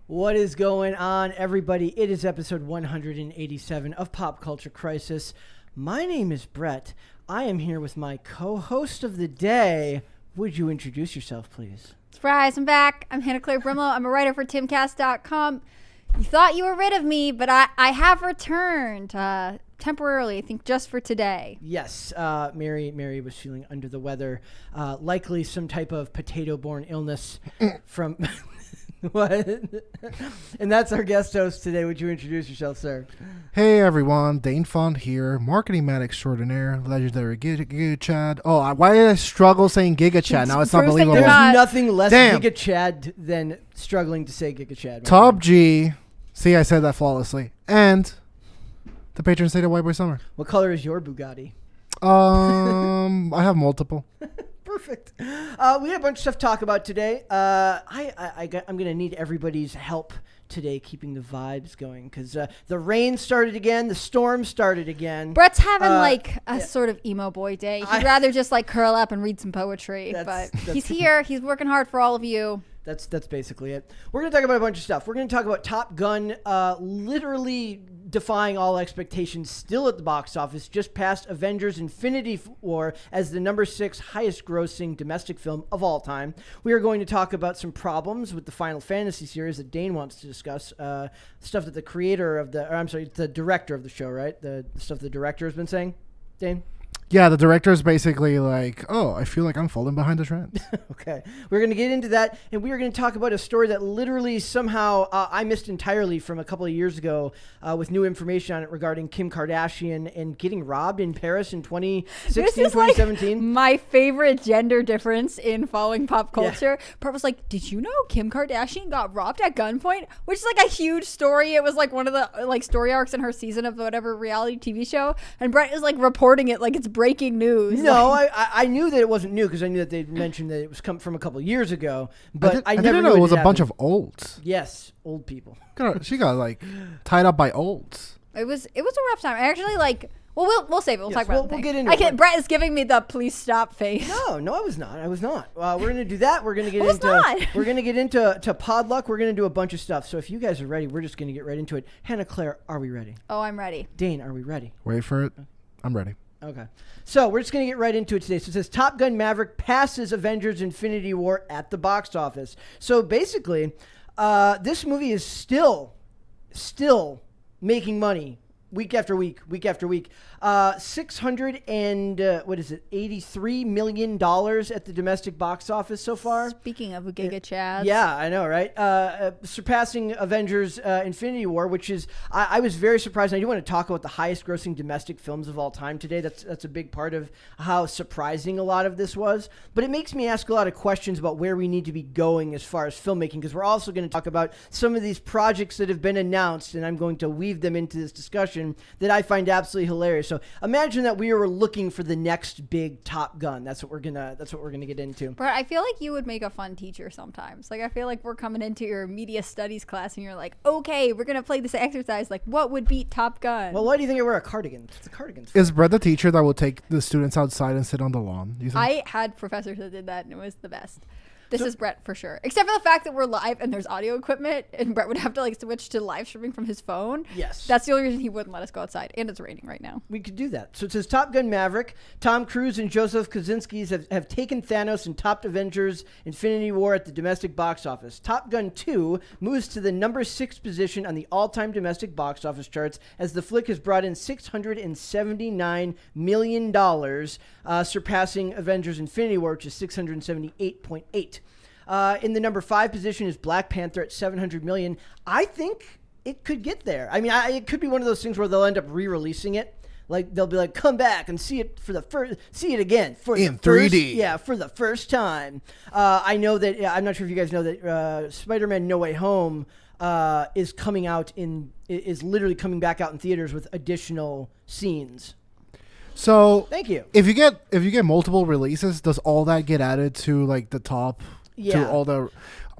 What is going on, everybody? It is episode 187 of Pop Culture Crisis. My name is Brett. I am here with my co-host of the day. Would you introduce yourself, please? Surprise, I'm back. I'm Hannah Claire Brimlow. I'm a writer for timcast.com. You thought you were rid of me, but I have returned temporarily, I think just for today. Yes, Mary was feeling under the weather. Likely some type of potato-borne illness from... What? And that's our guest host today. Would you introduce yourself, sir? Hey everyone, Dane Font here, marketing man extraordinaire, legendary Giga Chad. Oh, why did I struggle saying Giga Chad? Now it's not believable. There's nothing less Giga Chad than struggling to say Giga Chad. Top G. See, I said that flawlessly. And the patron saint of White Boy Summer. What color is your Bugatti? I have multiple. Perfect. We have a bunch of stuff to talk about today. I'm going to need everybody's help today keeping the vibes going because the rain started again. The storm started again. Brett's having a sort of emo boy day. He'd rather just curl up and read some poetry. But he's here. He's working hard for all of you. That's basically it. We're going to talk about a bunch of stuff. We're going to talk about Top Gun literally defying all expectations still at the box office, just past Avengers Infinity War as the number 6 highest grossing domestic film of all time. We are going to talk about some problems with the Final Fantasy series that Dane wants to discuss, stuff that the the director of the show, right? The stuff the director has been saying, Dane? Yeah, the director is basically like, oh, I feel like I'm falling behind the trend. Okay. We're going to get into that, and we are going to talk about a story that literally somehow I missed entirely from a couple of years ago with new information on it regarding Kim Kardashian and getting robbed in Paris in 2016, 2017. My favorite gender difference in following pop culture. Yeah. Brett was like, did you know Kim Kardashian got robbed at gunpoint? Which is a huge story. It was one of the story arcs in her season of whatever reality TV show. And Brett is reporting it like it's breaking news. No, I knew that it wasn't new because I knew that they mentioned that it was come from a couple of years ago. But I never didn't knew know it was a happened. bunch of olds. Yes, old people. She got tied up by olds. It was a rough time. I actually Well, we'll save it. We'll talk about it. We'll get into it. Brett is giving me the please stop face. No, I was not. We're going to do that. We're going to get into Podluck. We're going to do a bunch of stuff. So if you guys are ready, we're just going to get right into it. Hannah Claire, are we ready? Oh, I'm ready. Dane, are we ready? Wait for it. I'm ready. Okay. So we're just going to get right into it today. So it says Top Gun Maverick passes Avengers Infinity War at the box office. So basically, this movie is still making money week after week. $683 million at the domestic box office so far. Speaking of Giga Chad. Yeah, I know, right? Surpassing Avengers Infinity War, which is, I was very surprised. And I do want to talk about the highest grossing domestic films of all time today. That's a big part of how surprising a lot of this was. But it makes me ask a lot of questions about where we need to be going as far as filmmaking, because we're also going to talk about some of these projects that have been announced, and I'm going to weave them into this discussion that I find absolutely hilarious. So imagine that we were looking for the next big Top Gun. That's what we're gonna get into. But I feel like you would make a fun teacher sometimes. I feel like we're coming into your media studies class and you're like, okay, we're gonna play this exercise. What would beat Top Gun? Well, why do you think I wear a cardigan? It's a cardigan. Is Brett the teacher that will take the students outside and sit on the lawn? Do you think? I had professors that did that and it was the best. This is Brett for sure. Except for the fact that we're live and there's audio equipment and Brett would have to switch to live streaming from his phone. Yes. That's the only reason he wouldn't let us go outside. And it's raining right now. We could do that. So it says Top Gun Maverick. Tom Cruise and Joseph Kosinski have taken Thanos and topped Avengers Infinity War at the domestic box office. Top Gun 2 moves to the number 6 position on the all-time domestic box office charts as the flick has brought in $679 million, surpassing Avengers Infinity War, which is $678.8. In the number 5 position is Black Panther at $700 million. I think it could get there. I mean, it could be one of those things where they'll end up re-releasing it. They'll be come back and see it again in 3D. Yeah, for the first time. I know that. I'm not sure if you guys know that Spider-Man: No Way Home is literally coming back out in theaters with additional scenes. So thank you. If you get multiple releases, does all that get added to the top? Yeah. To all the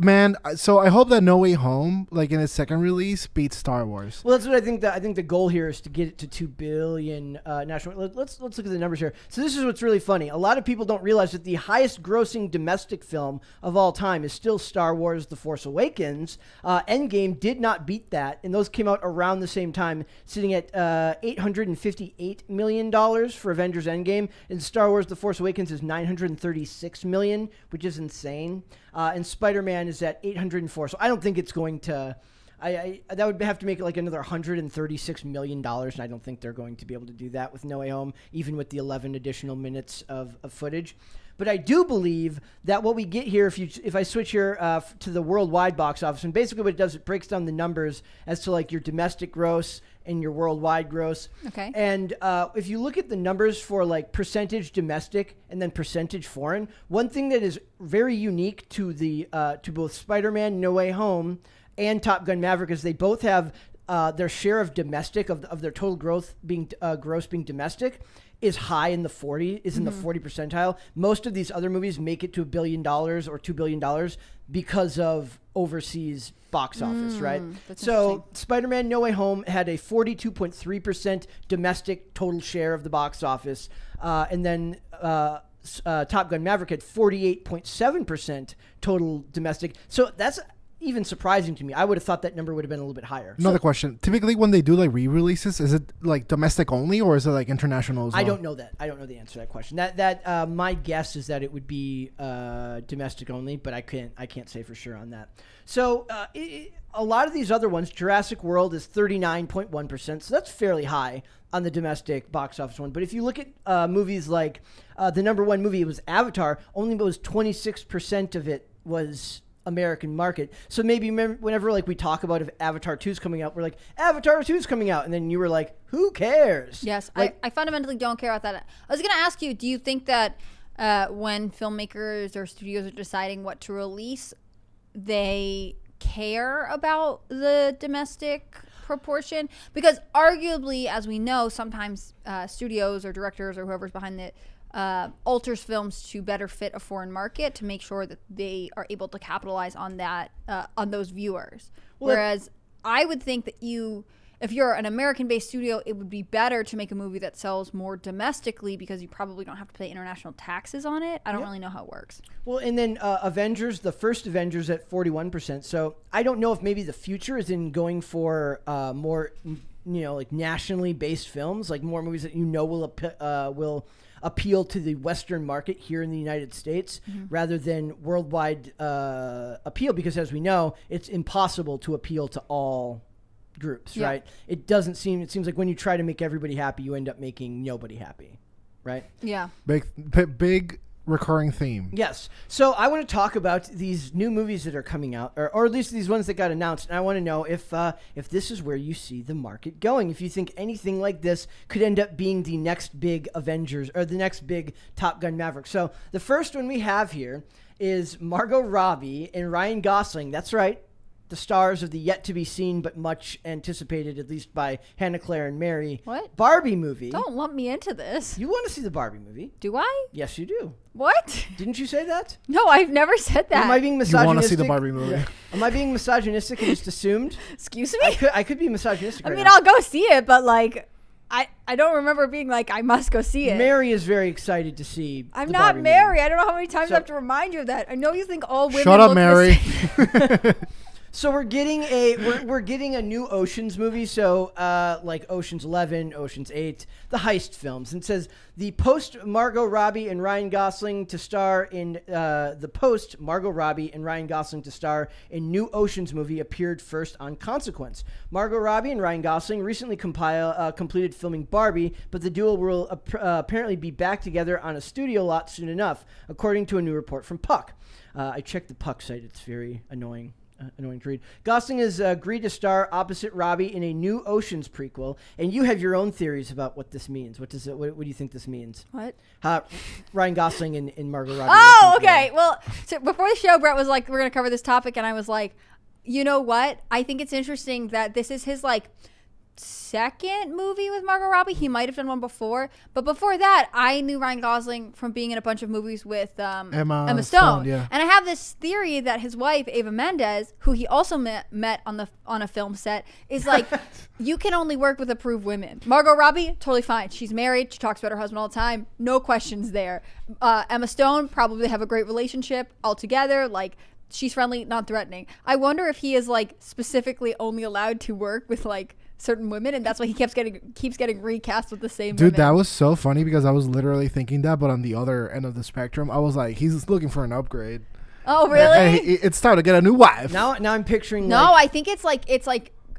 Man, so I hope that No Way Home, like in its second release, beats Star Wars. Well, that's what I think. I think the goal here is to get it to 2 billion national. Let's look at the numbers here. So this is what's really funny. A lot of people don't realize that the highest-grossing domestic film of all time is still Star Wars: The Force Awakens. Endgame did not beat that, and those came out around the same time, sitting at $858 million for Avengers: Endgame, and Star Wars: The Force Awakens is $936 million, which is insane. And Spider-Man is at 804. So I don't think it's going to. That would have to make it like another $136 million, and I don't think they're going to be able to do that with No Way Home, even with the 11 additional minutes of footage. But I do believe that what we get here, if I switch here to the worldwide box office, and basically what it does, it breaks down the numbers as to like your domestic gross and your worldwide gross. Okay. And if you look at the numbers for like percentage domestic and then percentage foreign, one thing that is very unique to to both Spider-Man: No Way Home and Top Gun: Maverick is they both have their share of domestic of their total gross being domestic is high in the 40 in the 40 percentile. Most of these other movies make it to $1 billion or $2 billion because of overseas box office, right? So Spider-Man: No Way Home had a 42.3% domestic total share of the box office, and then Top Gun: Maverick had 48.7% total domestic. So that's even surprising to me. I would have thought that number would have been a little bit higher. Another question. Typically when they do like re-releases, is it like domestic only or is it like international as well? I don't know that. I don't know the answer to that question. That my guess is that it would be domestic only, but I can't say for sure on that. So a lot of these other ones, Jurassic World is 39.1%, so that's fairly high on the domestic box office one. But if you look at movies like the number one movie, it was Avatar, only was 26% of it was American market. So maybe whenever like we talk about if Avatar 2 is coming out, we're like, Avatar 2 is coming out. And then you were like, who cares? Yes, like, I fundamentally don't care about that. I was going to ask you, do you think that when filmmakers or studios are deciding what to release, they care about the domestic proportion? Because arguably, as we know, sometimes studios or directors or whoever's behind it alters films to better fit a foreign market to make sure that they are able to capitalize on that on those viewers. Whereas I would think that if you're an American-based studio, it would be better to make a movie that sells more domestically because you probably don't have to pay international taxes on it. I don't really know how it works. Well, and then Avengers, the first Avengers at 41%. So I don't know if maybe the future is in going for more, like nationally based films, like more movies that will appeal to the Western market here in the United States rather than worldwide appeal, because as we know, it's impossible to appeal to all groups, right? It seems like when you try to make everybody happy, you end up making nobody happy, right? Yeah. Big recurring theme. Yes. So I want to talk about these new movies that are coming out, or at least these ones that got announced. And I want to know if this is where you see the market going. If you think anything like this could end up being the next big Avengers or the next big Top Gun Maverick. So the first one we have here is Margot Robbie and Ryan Gosling. That's right. The stars of the yet-to-be-seen but much anticipated, at least by Hannah Claire and Mary, What? Barbie movie. Don't lump me into this. You want to see the Barbie movie? Do I? Yes, you do. What? Didn't you say that? No, I've never said that. Am I being You misogynistic? want to see the Barbie movie. Am I being misogynistic and just assumed? Excuse me? I could be misogynistic. I right mean, now. I'll go see it, but like, I don't remember being like, I must go see it. Mary is very excited to see. I'm the not Barbie Mary. movie. I don't know how many times I have to remind you of that. I know you think all women. Shut up, look Mary. The same. So we're getting a new Oceans movie. So like Oceans 11, Oceans 8, the heist films. And it says the post Margot Robbie and Ryan Gosling to star in new Oceans movie appeared first on Consequence. Margot Robbie and Ryan Gosling recently completed filming Barbie, but the duo will apparently be back together on a studio lot soon enough, according to a new report from Puck. I checked the Puck site. It's very annoying to read. Gosling has agreed to star opposite Robbie in a new Oceans prequel, and you have your own theories about what this means. What do you think this means? What? Ryan Gosling and Margot Robbie. Oh, okay. Well, so before the show, Brett was like, we're going to cover this topic, and I was like, you know what? I think it's interesting that this is his like second movie with Margot Robbie. He might have done one before, but before that, I knew Ryan Gosling from being in a bunch of movies with Emma Stone. Yeah. And I have this theory that his wife Ava Mendes, who he also met on a film set, is like, you can only work with approved women. Margot Robbie, totally fine. She's married. She talks about her husband all the time. No questions there. Emma Stone, probably have a great relationship altogether. Like, she's friendly, not threatening. I wonder if he is like specifically only allowed to work with like certain women, and that's why he keeps getting recast with the same Dude, women. that was so funny because I was literally thinking that, but on the other end of the spectrum, I was like, he's looking for an upgrade. Oh, really? And it's time to get a new wife. Now I'm picturing. No, I think it's like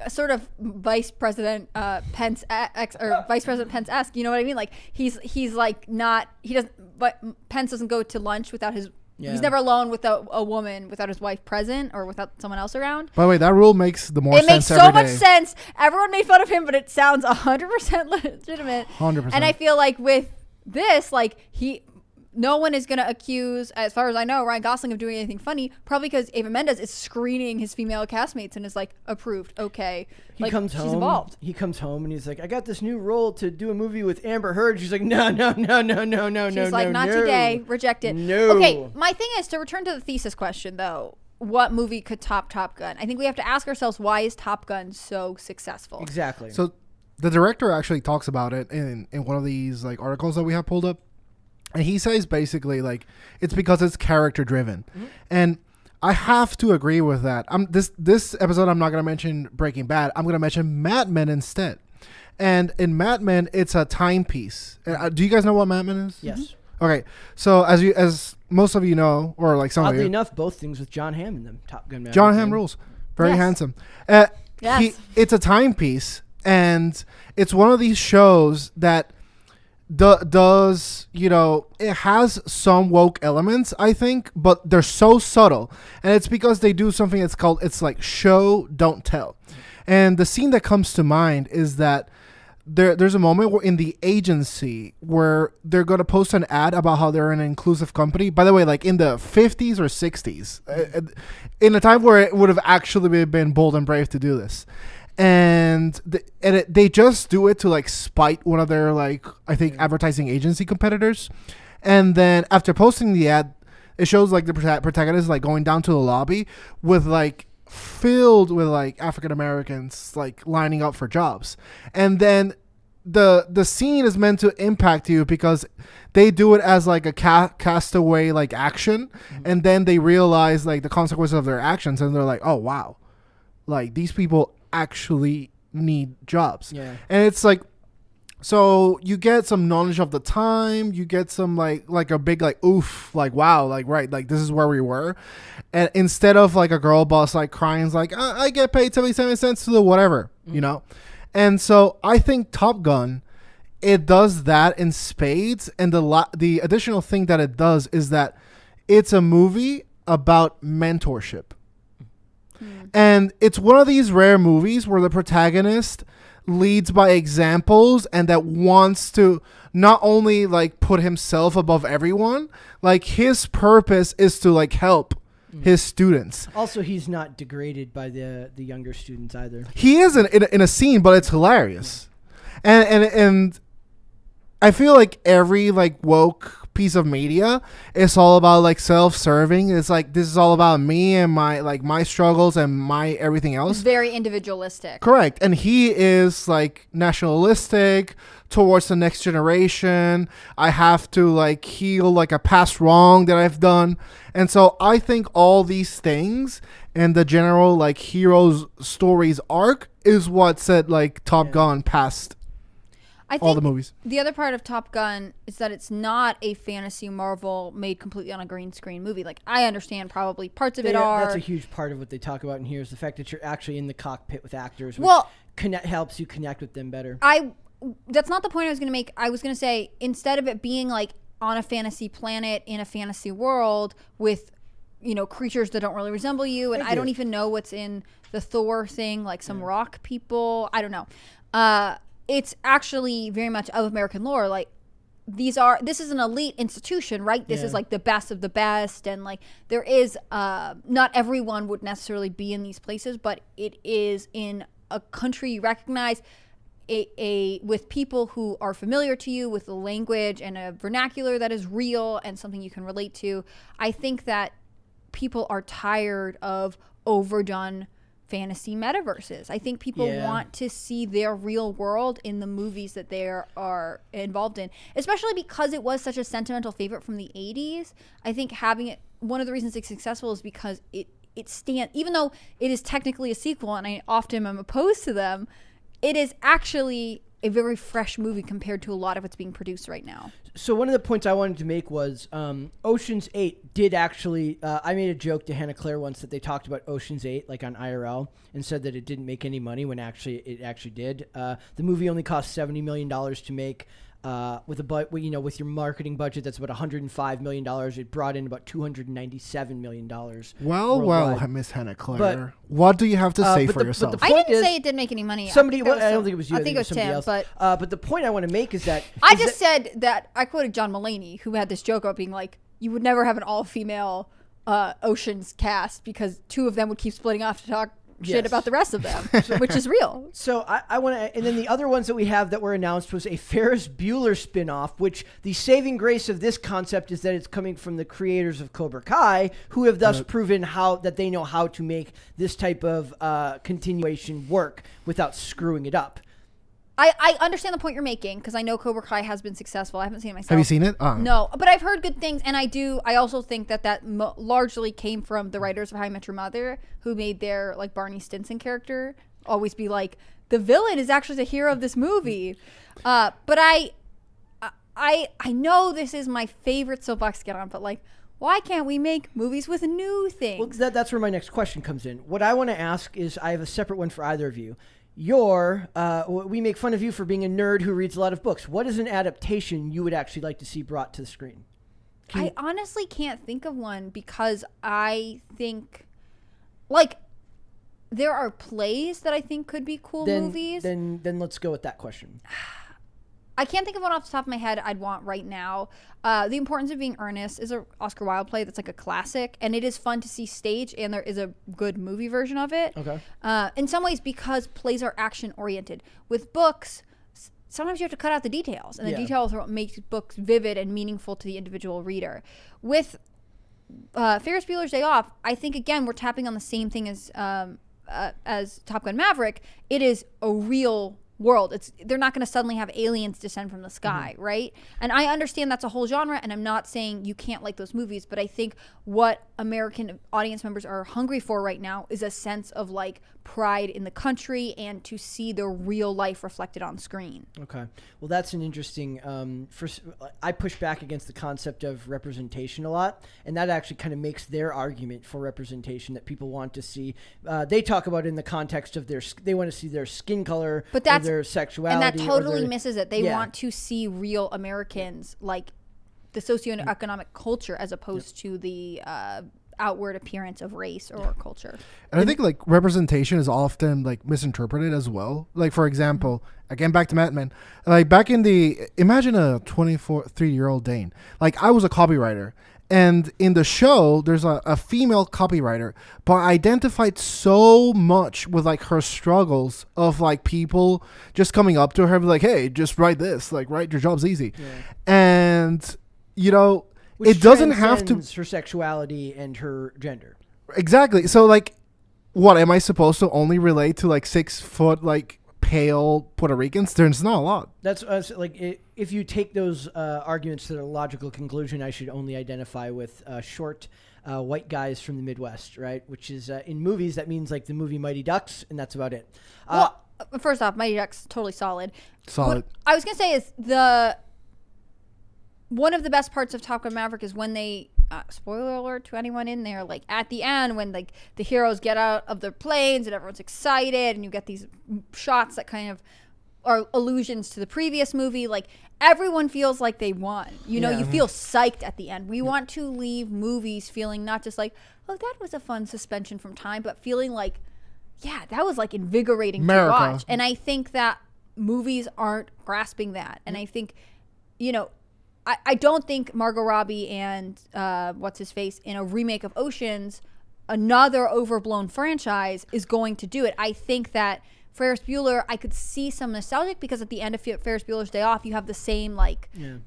a sort of Vice President Pence or Vice President Pence-esque. You know what I mean? Like he's like not, he doesn't, but Pence doesn't go to lunch without his. Yeah. He's never alone with a woman without his wife present or without someone else around. By the way, that rule makes the more sense. It makes so much sense. Everyone made fun of him, but it sounds 100% legitimate. 100%. And I feel like with this, like no one is going to accuse, as far as I know, Ryan Gosling of doing anything funny, probably because Ava Mendes is screening his female castmates and is like, approved, okay. He comes home. She's involved. He comes home and he's like, I got this new role to do a movie with Amber Heard. She's like, no. She's like, not today. Reject it. No. Okay, my thing is, to return to the thesis question, though, what movie could top Top Gun? I think we have to ask ourselves, why is Top Gun so successful? Exactly. So the director actually talks about it in one of these like articles that we have pulled up. And he says basically like it's because it's character driven. Mm-hmm. And I have to agree with that. This episode I'm not going to mention Breaking Bad. I'm going to mention Mad Men instead. And in Mad Men, it's a timepiece. Do you guys know what Mad Men is? Yes. Mm-hmm. Okay. So as most of you know, or like some oddly of you, enough, both things with John Hamm in them. Top Gun. Maverick. John Hamm rules. Very handsome. Yes. It's a timepiece, and it's one of these shows that does, you know, it has some woke elements, I think, but they're so subtle, and it's because they do something it's like show don't tell. And the scene that comes to mind is that there's a moment where in the agency where they're going to post an ad about how they're an inclusive company, by the way, like in the 50s or 60s, in a time where it would have actually been bold and brave to do this. And they just do it to like spite one of their like I think advertising agency competitors. And then after posting the ad, it shows like the protagonist like going down to the lobby with like filled with like African Americans like lining up for jobs. And then the scene is meant to impact you because they do it as like a castaway like action, and then they realize like the consequences of their actions, and they're like, oh wow, like these people actually need jobs. And it's like, so you get some knowledge of the time, you get some like a big like oof, like wow, like right, like this is where we were. And instead of like a girl boss like crying like I get paid 77 cents to the whatever, you know. And so I think Top Gun, it does that in spades. And the additional thing that it does is that it's a movie about mentorship. And it's one of these rare movies where the protagonist leads by examples and that wants to not only like put himself above everyone, like his purpose is to like help his students. Also, he's not degraded by the younger students either. He is in a scene, but it's hilarious. And I feel like every like woke piece of media is all about like self-serving. It's like this is all about me and my struggles and my everything else. It's very individualistic. Correct. And he is like nationalistic towards the next generation. I have to like heal like a past wrong that I've done. And so I think all these things and the general like hero's stories arc is what set like Top Gun past I think all the movies. The other part of Top Gun is that it's not a fantasy Marvel made completely on a green screen movie. Like, I understand probably parts of it are. That's a huge part of what they talk about in here is the fact that you're actually in the cockpit with actors, which helps you connect with them better. That's not the point I was going to make. I was going to say, instead of it being like on a fantasy planet in a fantasy world with, you know, creatures that don't really resemble you, and I don't even know what's in the Thor thing, like some rock people. I don't know. It's actually very much of American lore. Like, this is an elite institution, right? This is like the best of the best. And like, there is, not everyone would necessarily be in these places, but it is in a country you recognize. with people who are familiar to you, with the language and a vernacular that is real and something you can relate to. I think that people are tired of overdone fantasy metaverses. I think people want to see their real world in the movies that they are involved in, especially because it was such a sentimental favorite from the 80s. I think having it, one of the reasons it's successful is because it stands, even though it is technically a sequel and I often am opposed to them, it is actually a very fresh movie compared to a lot of what's being produced right now. So one of the points I wanted to make was Ocean's 8 did actually, I made a joke to Hannah Claire once that they talked about Ocean's 8 like on IRL and said that it didn't make any money when it actually did. The movie only cost $70 million to make. With your marketing budget, that's about $105 million. It brought in about $297 million. Well, Miss Hannah Claire, what do you have to say for yourself? I didn't say it didn't make any money. I don't think it was you. I think it was Tim. Else. But the point I want to make is that I just said that I quoted John Mulaney, who had this joke about being like, you would never have an all-female Ocean's cast because two of them would keep splitting off to talk shit about the rest of them, which is real. So I want to, and then the other ones that we have that were announced was a Ferris Bueller spinoff, which the saving grace of this concept is that it's coming from the creators of Cobra Kai, who have thus proven that they know how to make this type of continuation work without screwing it up. I understand the point you're making because I know Cobra Kai has been successful. I haven't seen it myself. Have you seen it? No, but I've heard good things, and I also think that largely came from the writers of How I Met Your Mother, who made their like Barney Stinson character always be like, the villain is actually the hero of this movie. But I know this is my favorite soapbox to get on, but like, why can't we make movies with new things? Well, that's where my next question comes in. What I want to ask is, I have a separate one for either of you. We make fun of you for being a nerd who reads a lot of books. What is an adaptation you would actually like to see brought to the screen? I honestly can't think of one because I think, like, there are plays that I think could be cool movies. Then let's go with that question. I can't think of one off the top of my head I'd want right now. The Importance of Being Earnest is an Oscar Wilde play that's like a classic, and it is fun to see stage, and there is a good movie version of it. Okay. In some ways, because plays are action-oriented. With books, sometimes you have to cut out the details, and the details are what makes books vivid and meaningful to the individual reader. With Ferris Bueller's Day Off, I think, again, we're tapping on the same thing as Top Gun Maverick. It is a real world. They're not going to suddenly have aliens descend from the sky, right? And I understand that's a whole genre, and I'm not saying you can't like those movies, but I think what American audience members are hungry for right now is a sense of like pride in the country and to see their real life reflected on screen. Okay. Well, that's an interesting I push back against the concept of representation a lot, and that actually kind of makes their argument for representation that people want to see. They talk about it in the context of they want to see their skin color, but that's their sexuality, and that totally misses it. They want to see real Americans, like the socioeconomic culture, as opposed to the outward appearance of race or culture. And I think like representation is often like misinterpreted as well. Like, for example, again, back to Mad Men, like back in imagine a 23-year-old Dane. Like, I was a copywriter, and in the show there's a female copywriter, but I identified so much with like her struggles of like people just coming up to her and be like, hey, just write this, like, right, your job's easy. And which it doesn't have to her sexuality and her gender. Exactly. So like, what am I supposed to only relate to like 6 foot like pale Puerto Ricans? There's not a lot. That's like, if you take those arguments to their logical conclusion, I should only identify with short white guys from the Midwest, right? Which is in movies that means like the movie Mighty Ducks, and that's about it. Well, first off, Mighty Ducks totally solid. What I was gonna say is one of the best parts of Top Gun Maverick is when they, spoiler alert to anyone in there, like at the end when like the heroes get out of their planes and everyone's excited and you get these shots that kind of are allusions to the previous movie, like everyone feels like they won. You feel psyched at the end. We want to leave movies feeling not just like, oh, that was a fun suspension from time, but feeling like, yeah, that was like invigorating to watch. And I think that movies aren't grasping that. And I think, I don't think Margot Robbie and what's his face in a remake of Oceans, another overblown franchise, is going to do it. I think that Ferris Bueller, I could see some nostalgic because at the end of Ferris Bueller's Day Off, you have the same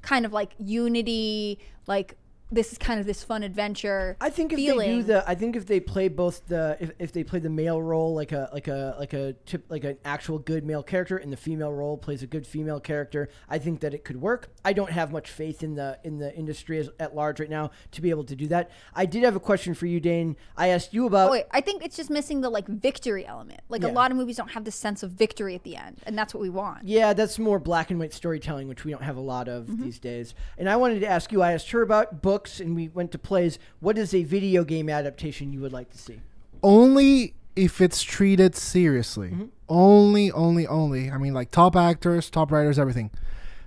kind of like unity, like this is kind of this fun adventure. I think if feeling. they do I think if they play both if they play the male role like an actual good male character, and the female role plays a good female character, I think that it could work. I don't have much faith in the industry at large right now to be able to do that. I did have a question for you, Dane. I asked you about. Oh, wait, I think it's just missing the like victory element. Like a lot of movies don't have this sense of victory at the end, and that's what we want. Yeah, that's more black and white storytelling, which we don't have a lot of these days. And I wanted to ask you. I asked her about books, and we went to plays. What is a video game adaptation you would like to see? Only if it's treated seriously. Only. I mean, like top actors, top writers, everything.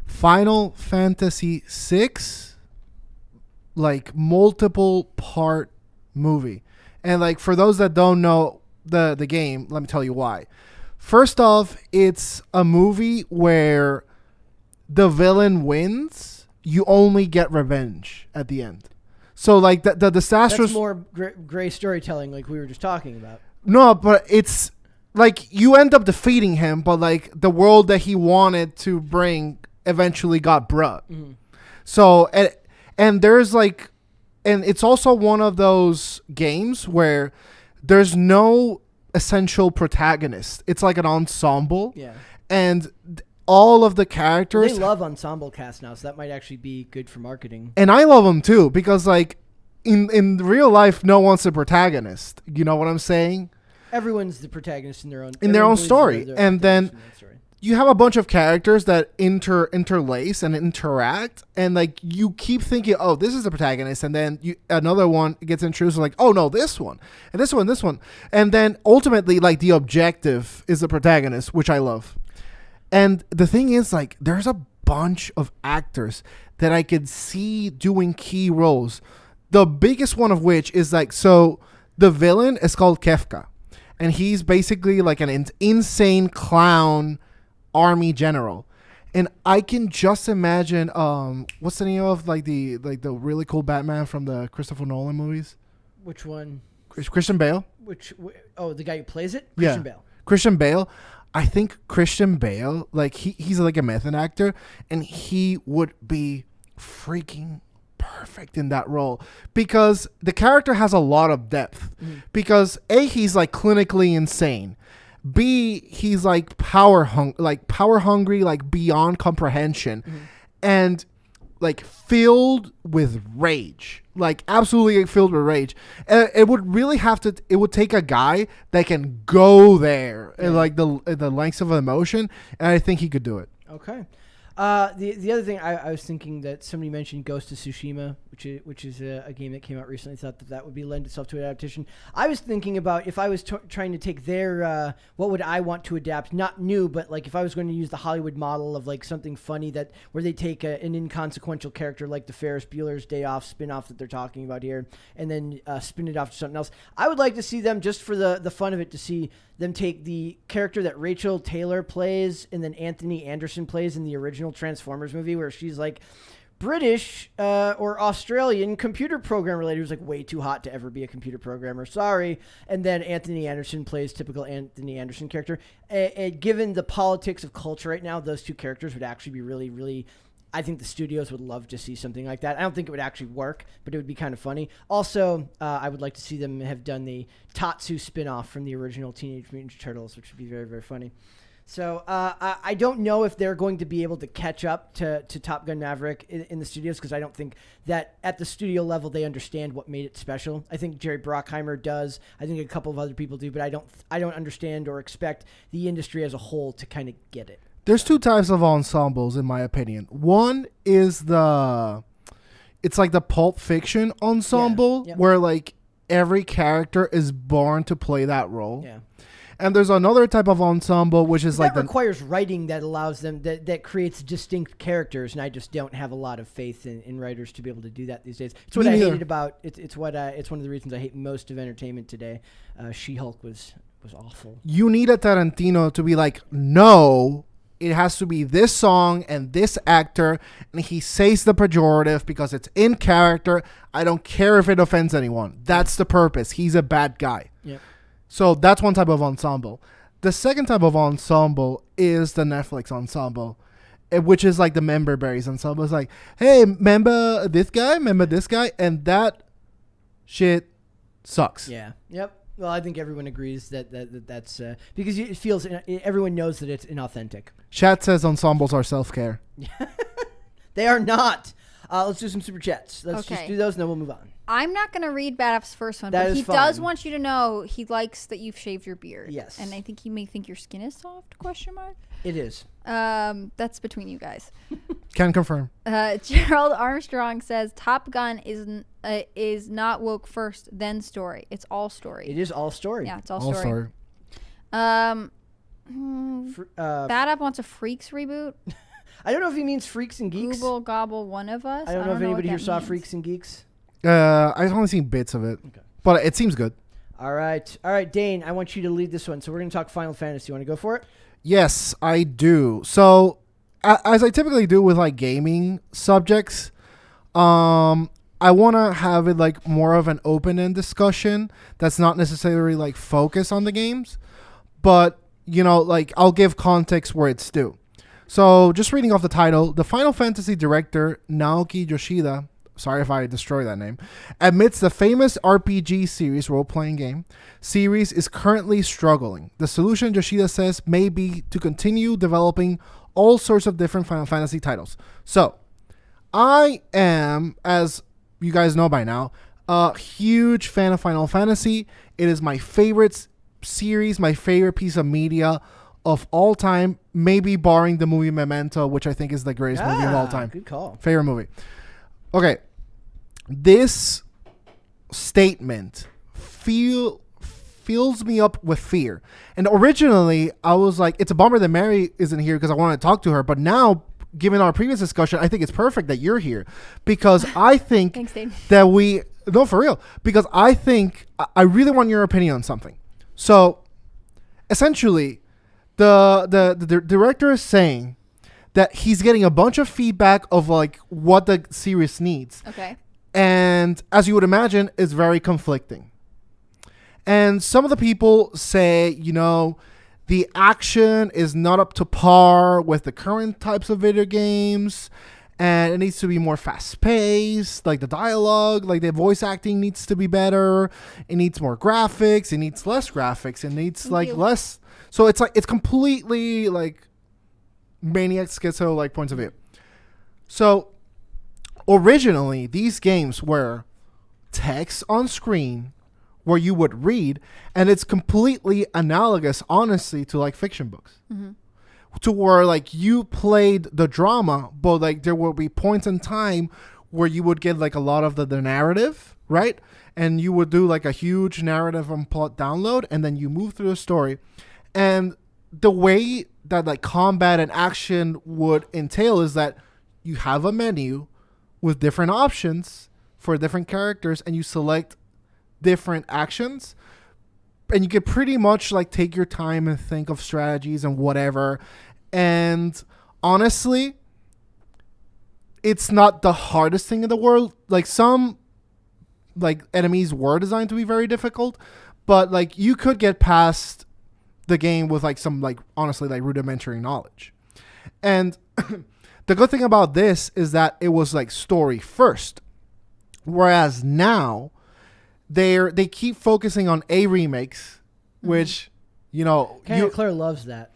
Final Fantasy VI, like multiple part movie. And like for those that don't know the game, let me tell you why. First off, it's a movie where the villain wins. You only get revenge at the end. So like the disastrous. That's more gray storytelling, like we were just talking about. No, but it's like you end up defeating him, but like the world that he wanted to bring eventually got brought. So and there's like, and it's also one of those games where there's no essential protagonist. It's like an ensemble. Yeah. And all of the characters. They love ensemble cast now, so that might actually be good for marketing. And I love them too, because like in real life, no one's the protagonist. You know what I'm saying? Everyone's the protagonist in their own story. And then you have a bunch of characters that interlace and interact, and like you keep thinking, oh, this is the protagonist, and then another one gets introduced, like, oh no, this one, and this one, and then ultimately like the objective is the protagonist, which I love. And the thing is, like, there's a bunch of actors that I could see doing key roles. The biggest one of which is like, so the villain is called Kefka, and he's basically like an insane clown army general. And I can just imagine, what's the name of like the really cool Batman from the Christopher Nolan movies? Which one? Christian Bale. The guy who plays it? Christian Bale. I think Christian Bale, like he's like a method actor, and he would be freaking perfect in that role because the character has a lot of depth. Because A, he's like clinically insane. B, he's like power hungry, like beyond comprehension, and like filled with rage, like absolutely filled with rage. And it would take a guy that can go there and like the lengths of emotion, and I think he could do it. Okay. The other thing I was thinking that somebody mentioned Ghost of Tsushima, which is a game that came out recently. I thought that would be lend itself to an adaptation. I was thinking about if I was trying to take their what would I want to adapt, not new, but like if I was going to use the Hollywood model of like something funny where they take an inconsequential character like the Ferris Bueller's Day Off spin-off that they're talking about here, and then spin it off to something else. I would like to see them, just for the fun of it, to see them take the character that Rachel Taylor plays and then Anthony Anderson plays in the original Transformers movie, where she's like British or Australian computer programmer lady who's like way too hot to ever be a computer programmer. Sorry. And then Anthony Anderson plays typical Anthony Anderson character. And given the politics of culture right now, those two characters would actually be really, really. I think the studios would love to see something like that. I don't think it would actually work, but it would be kind of funny. Also, I would like to see them have done the Tatsu spinoff from the original Teenage Mutant Ninja Turtles, which would be very, very funny. So I don't know if they're going to be able to catch up to Top Gun Maverick in the studios, because I don't think that at the studio level they understand what made it special. I think Jerry Bruckheimer does. I think a couple of other people do, but I don't understand or expect the industry as a whole to kind of get it. There's two types of ensembles, in my opinion. One is it's like the Pulp Fiction ensemble, where like every character is born to play that role. Yeah. And there's another type of ensemble, which is that requires writing that allows them, that creates distinct characters, and I just don't have a lot of faith in writers to be able to do that these days. It's what I hated about it's one of the reasons I hate most of entertainment today. She-Hulk was awful. You need a Tarantino to be like, no, it has to be this song and this actor, and he says the pejorative because it's in character. I don't care if it offends anyone. That's the purpose. He's a bad guy. Yeah. So that's one type of ensemble. The second type of ensemble is the Netflix ensemble, which is like the member berries ensemble. It's like, hey, remember this guy? Remember this guy? And that shit sucks. Yeah. Yep. Well, I think everyone agrees that's because it feels everyone knows that it's inauthentic. Chat says ensembles are self-care. They are not. Let's do some super chats. Let's Okay. just do those, and then we'll move on. I'm not going to read Bad App's first one, That but is he does fine. want you to know he likes that you've shaved your beard. Yes. And I think he may think your skin is soft, question mark. It is. That's between you guys. Can confirm. Gerald Armstrong says Top Gun is not woke first, then story. It's all story. It is all story. Yeah, it's all All story. story. Bad App wants a Freaks reboot. I don't know if he means Freaks and Geeks. Google gobble one of us. I don't know if what anybody here that saw means. Freaks and Geeks. I've only seen bits of it, but it seems good. All right, Dane. I want you to lead this one. So we're going to talk Final Fantasy. You want to go for it? Yes, I do. So, as I typically do with like gaming subjects, I want to have it like more of an open-end discussion that's not necessarily like focused on the games, but like I'll give context where it's due. So, just reading off the title, the Final Fantasy director Naoki Yoshida, sorry if I destroy that name, admits the famous RPG series, role-playing game, series is currently struggling. The solution, Yoshida says, may be to continue developing all sorts of different Final Fantasy titles. So, I am, as you guys know by now, a huge fan of Final Fantasy. It is my favorite series, my favorite piece of media of all time, maybe barring the movie Memento, which I think is the greatest movie of all time. Good call. Favorite movie. Okay. This statement fills me up with fear. And originally, I was like, it's a bummer that Mary isn't here because I want to talk to her. But now, given our previous discussion, I think it's perfect that you're here because I think Thanks, Dane. that no, for real, because I think I really want your opinion on something. So, essentially, the director is saying that he's getting a bunch of feedback of like what the series needs. Okay. And as you would imagine, it's very conflicting. And some of the people say, the action is not up to par with the current types of video games. And it needs to be more fast paced. Like the dialogue, like the voice acting needs to be better. It needs more graphics. It needs less graphics. It needs less. So it's like, it's completely like maniac schizo like points of view. So originally these games were text on screen where you would read, and it's completely analogous, honestly, to like fiction books. Mm-hmm. To where like you played the drama, but like there will be points in time where you would get like a lot of the narrative, right? And you would do like a huge narrative and plot download, and then you move through the story. And the way that like combat and action would entail is that you have a menu with different options for different characters, and you select different actions, and you could pretty much like take your time and think of strategies and whatever. And honestly, it's not the hardest thing in the world. Like some like enemies were designed to be very difficult, but like you could get past the game with like some like honestly like rudimentary knowledge. And the good thing about this is that it was like story first, whereas now they keep focusing on remakes, which Claire loves that.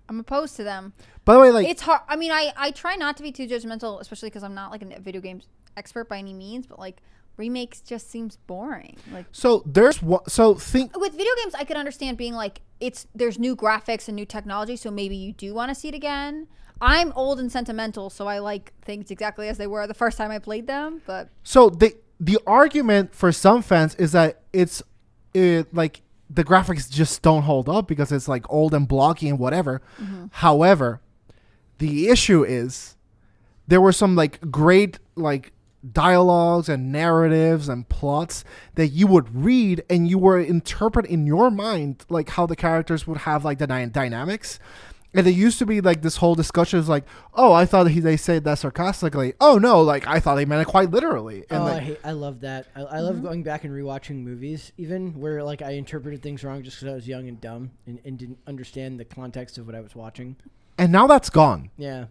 I'm opposed to them. By the way, like It's hard. I mean, I try not to be too judgmental, especially because I'm not like a video games expert by any means, but like remakes just seems boring. Like so there's what so think with video games, I could understand being like there's new graphics and new technology, so maybe you do want to see it again. I'm old and sentimental, so I like things exactly as they were the first time I played them. But so the argument for some fans is that it like the graphics just don't hold up because it's like old and blocky and whatever. Mm-hmm. However, the issue is there were some like great like dialogues and narratives and plots that you would read and you were interpret in your mind like how the characters would have like the dynamics. And there used to be like this whole discussion is like, oh, I thought they said that sarcastically. Oh no, like I thought they meant it quite literally. And I love that. I love going back and rewatching movies, even where like I interpreted things wrong just because I was young and dumb and didn't understand the context of what I was watching. And now that's gone. Yeah.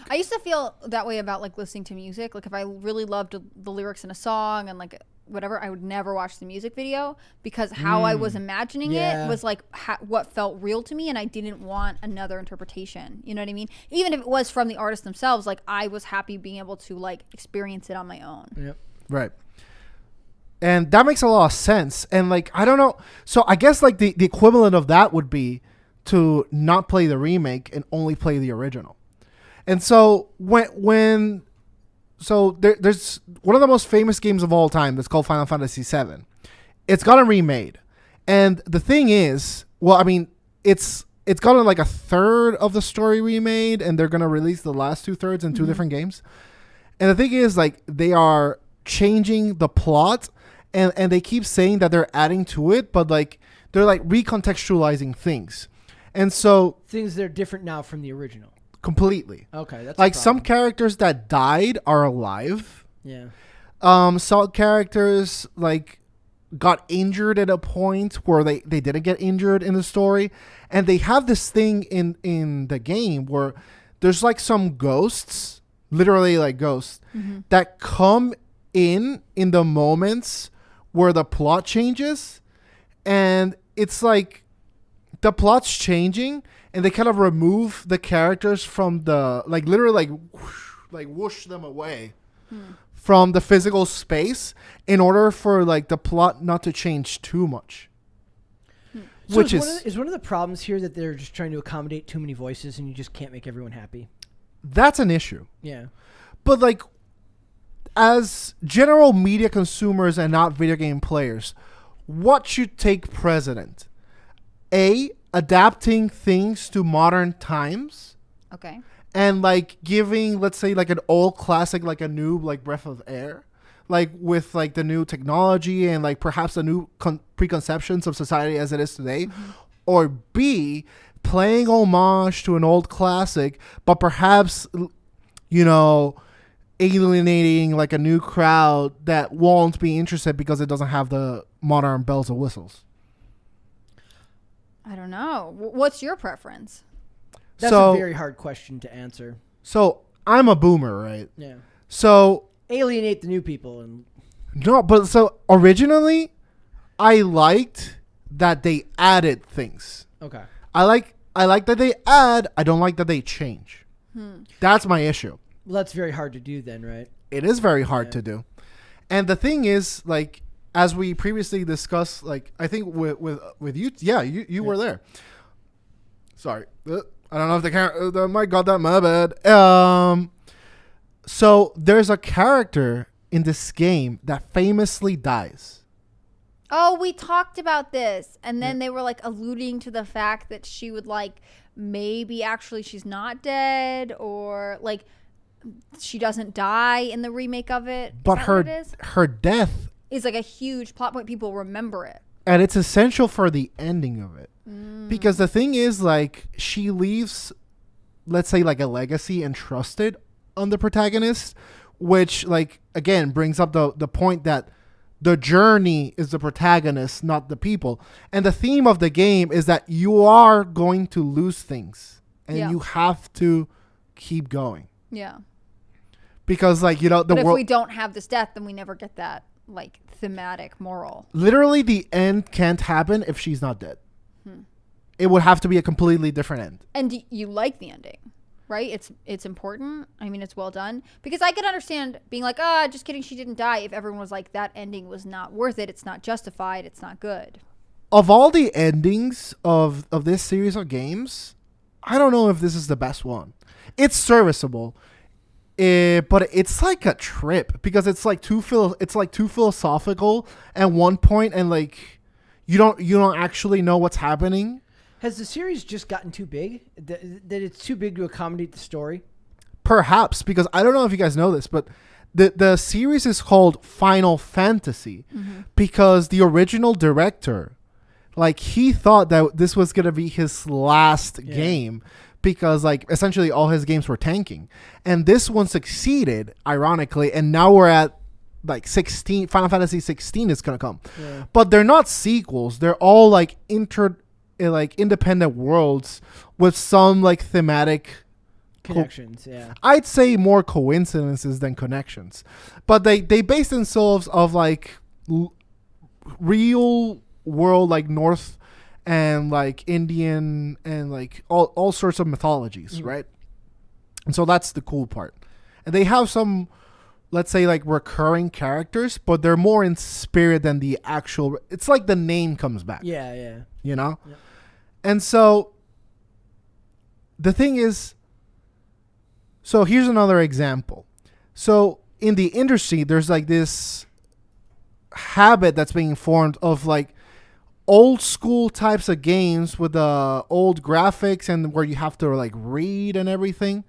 I used to feel that way about like listening to music. Like if I really loved the lyrics in a song and like whatever, I would never watch the music video because how I was imagining it was like what felt real to me, and I didn't want another interpretation. You know what I mean? Even if it was from the artist themselves, like I was happy being able to like experience it on my own. Yep. Right. And that makes a lot of sense. And like, I don't know. So I guess like the equivalent of that would be to not play the remake and only play the original. And so there's one of the most famous games of all time that's called Final Fantasy VII. It's gotten remade. And the thing is, well, I mean, it's gotten like a third of the story remade, and they're going to release the last 2/3 in two different games. And the thing is, like, they are changing the plot, and they keep saying that they're adding to it, but like they're like recontextualizing things. And so Things that are different now from the original. Completely. Okay, that's like some characters that died are alive. Yeah. Some characters like got injured at a point where they didn't get injured in the story, and they have this thing in the game where there's like some ghosts, literally like ghosts, that come in the moments where the plot changes, and it's like the plot's changing. And they kind of remove the characters from the, like, literally, like whoosh them away from the physical space in order for, like, the plot not to change too much. So Which is one of the problems here that they're just trying to accommodate too many voices and you just can't make everyone happy? That's an issue. Yeah. But, like, as general media consumers and not video game players, what should take precedent? Adapting things to modern times. Okay. And like giving, let's say, like an old classic, like a new, like Breath of Air, like with like the new technology and like perhaps the new preconceptions of society as it is today. Or B, playing homage to an old classic, but perhaps, you know, alienating like a new crowd that won't be interested because it doesn't have the modern bells and whistles. I don't know. What's your preference? That's a very hard question to answer. So I'm a boomer, right? Yeah. So alienate the new people and no, but so originally I liked that they added things. Okay. I like that they add. I don't like that they change. That's my issue. Well, that's very hard to do then, right? It is very hard to do. And the thing is, like, as we previously discussed, like, I think with you, you were there. Sorry. I don't know if the mic got that, my bad. So there's a character in this game that famously dies. Oh, we talked about this. And then they were like alluding to the fact that she would like, maybe actually she's not dead, or like she doesn't die in the remake of it. But her death is like a huge plot point. People remember it. And it's essential for the ending of it. Because the thing is, like, she leaves, let's say, like a legacy entrusted on the protagonist, which, like, again, brings up the point that the journey is the protagonist, not the people. And the theme of the game is that you are going to lose things. And you have to keep going. Yeah. Because, like, you know, but if we don't have this death, then we never get that, like, thematic moral. Literally, the end can't happen if she's not dead. It would have to be a completely different end. And you like the ending, right? It's important. I mean, it's well done. Because I could understand being like, just kidding, she didn't die, if everyone was like, that ending was not worth it. It's not justified. It's not good. Of all the endings of this series of games, I don't know if this is the best one. It's serviceable. But it's like a trip because it's like too philosophical at one point, and like you don't actually know what's happening. Has the series just gotten too big? That it's too big to accommodate the story? Perhaps, because I don't know if you guys know this, but the series is called Final Fantasy because the original director, like, he thought that this was gonna be his last game. because like essentially all his games were tanking, and this one succeeded ironically, and now we're at like 16. Final Fantasy 16 is gonna come, but they're not sequels. They're all like independent worlds with some like thematic connections. I'd say more coincidences than connections, but they base themselves of like real world like North and like Indian and like all sorts of mythologies, right? And so that's the cool part. And they have some, let's say, like recurring characters, but they're more in spirit than the actual. It's like the name comes back. Yeah. You know? Yep. And so the thing is, so here's another example. So in the industry, there's like this habit that's being formed of like old school types of games with the old graphics and where you have to like read and everything,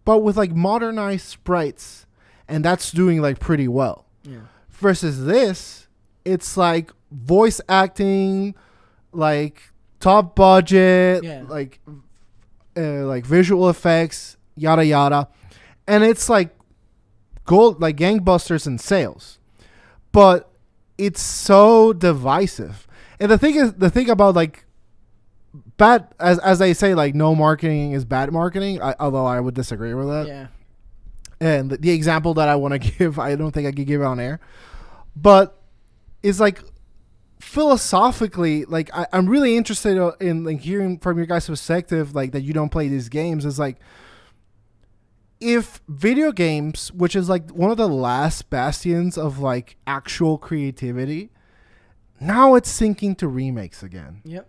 but with like modernized sprites, and that's doing like pretty well. Versus this, it's like voice acting, like top budget, like visual effects, yada yada, and it's like gold, like gangbusters in sales, but it's so divisive. And the thing about like bad, as they say, like no marketing is bad marketing. Although I would disagree with that. Yeah. And the example that I want to give, I don't think I could give it on air, but it's like philosophically, like I'm really interested in like hearing from your guys' perspective, like that you don't play these games. Is like if video games, which is like one of the last bastions of like actual creativity, now it's sinking to remakes again. Yep.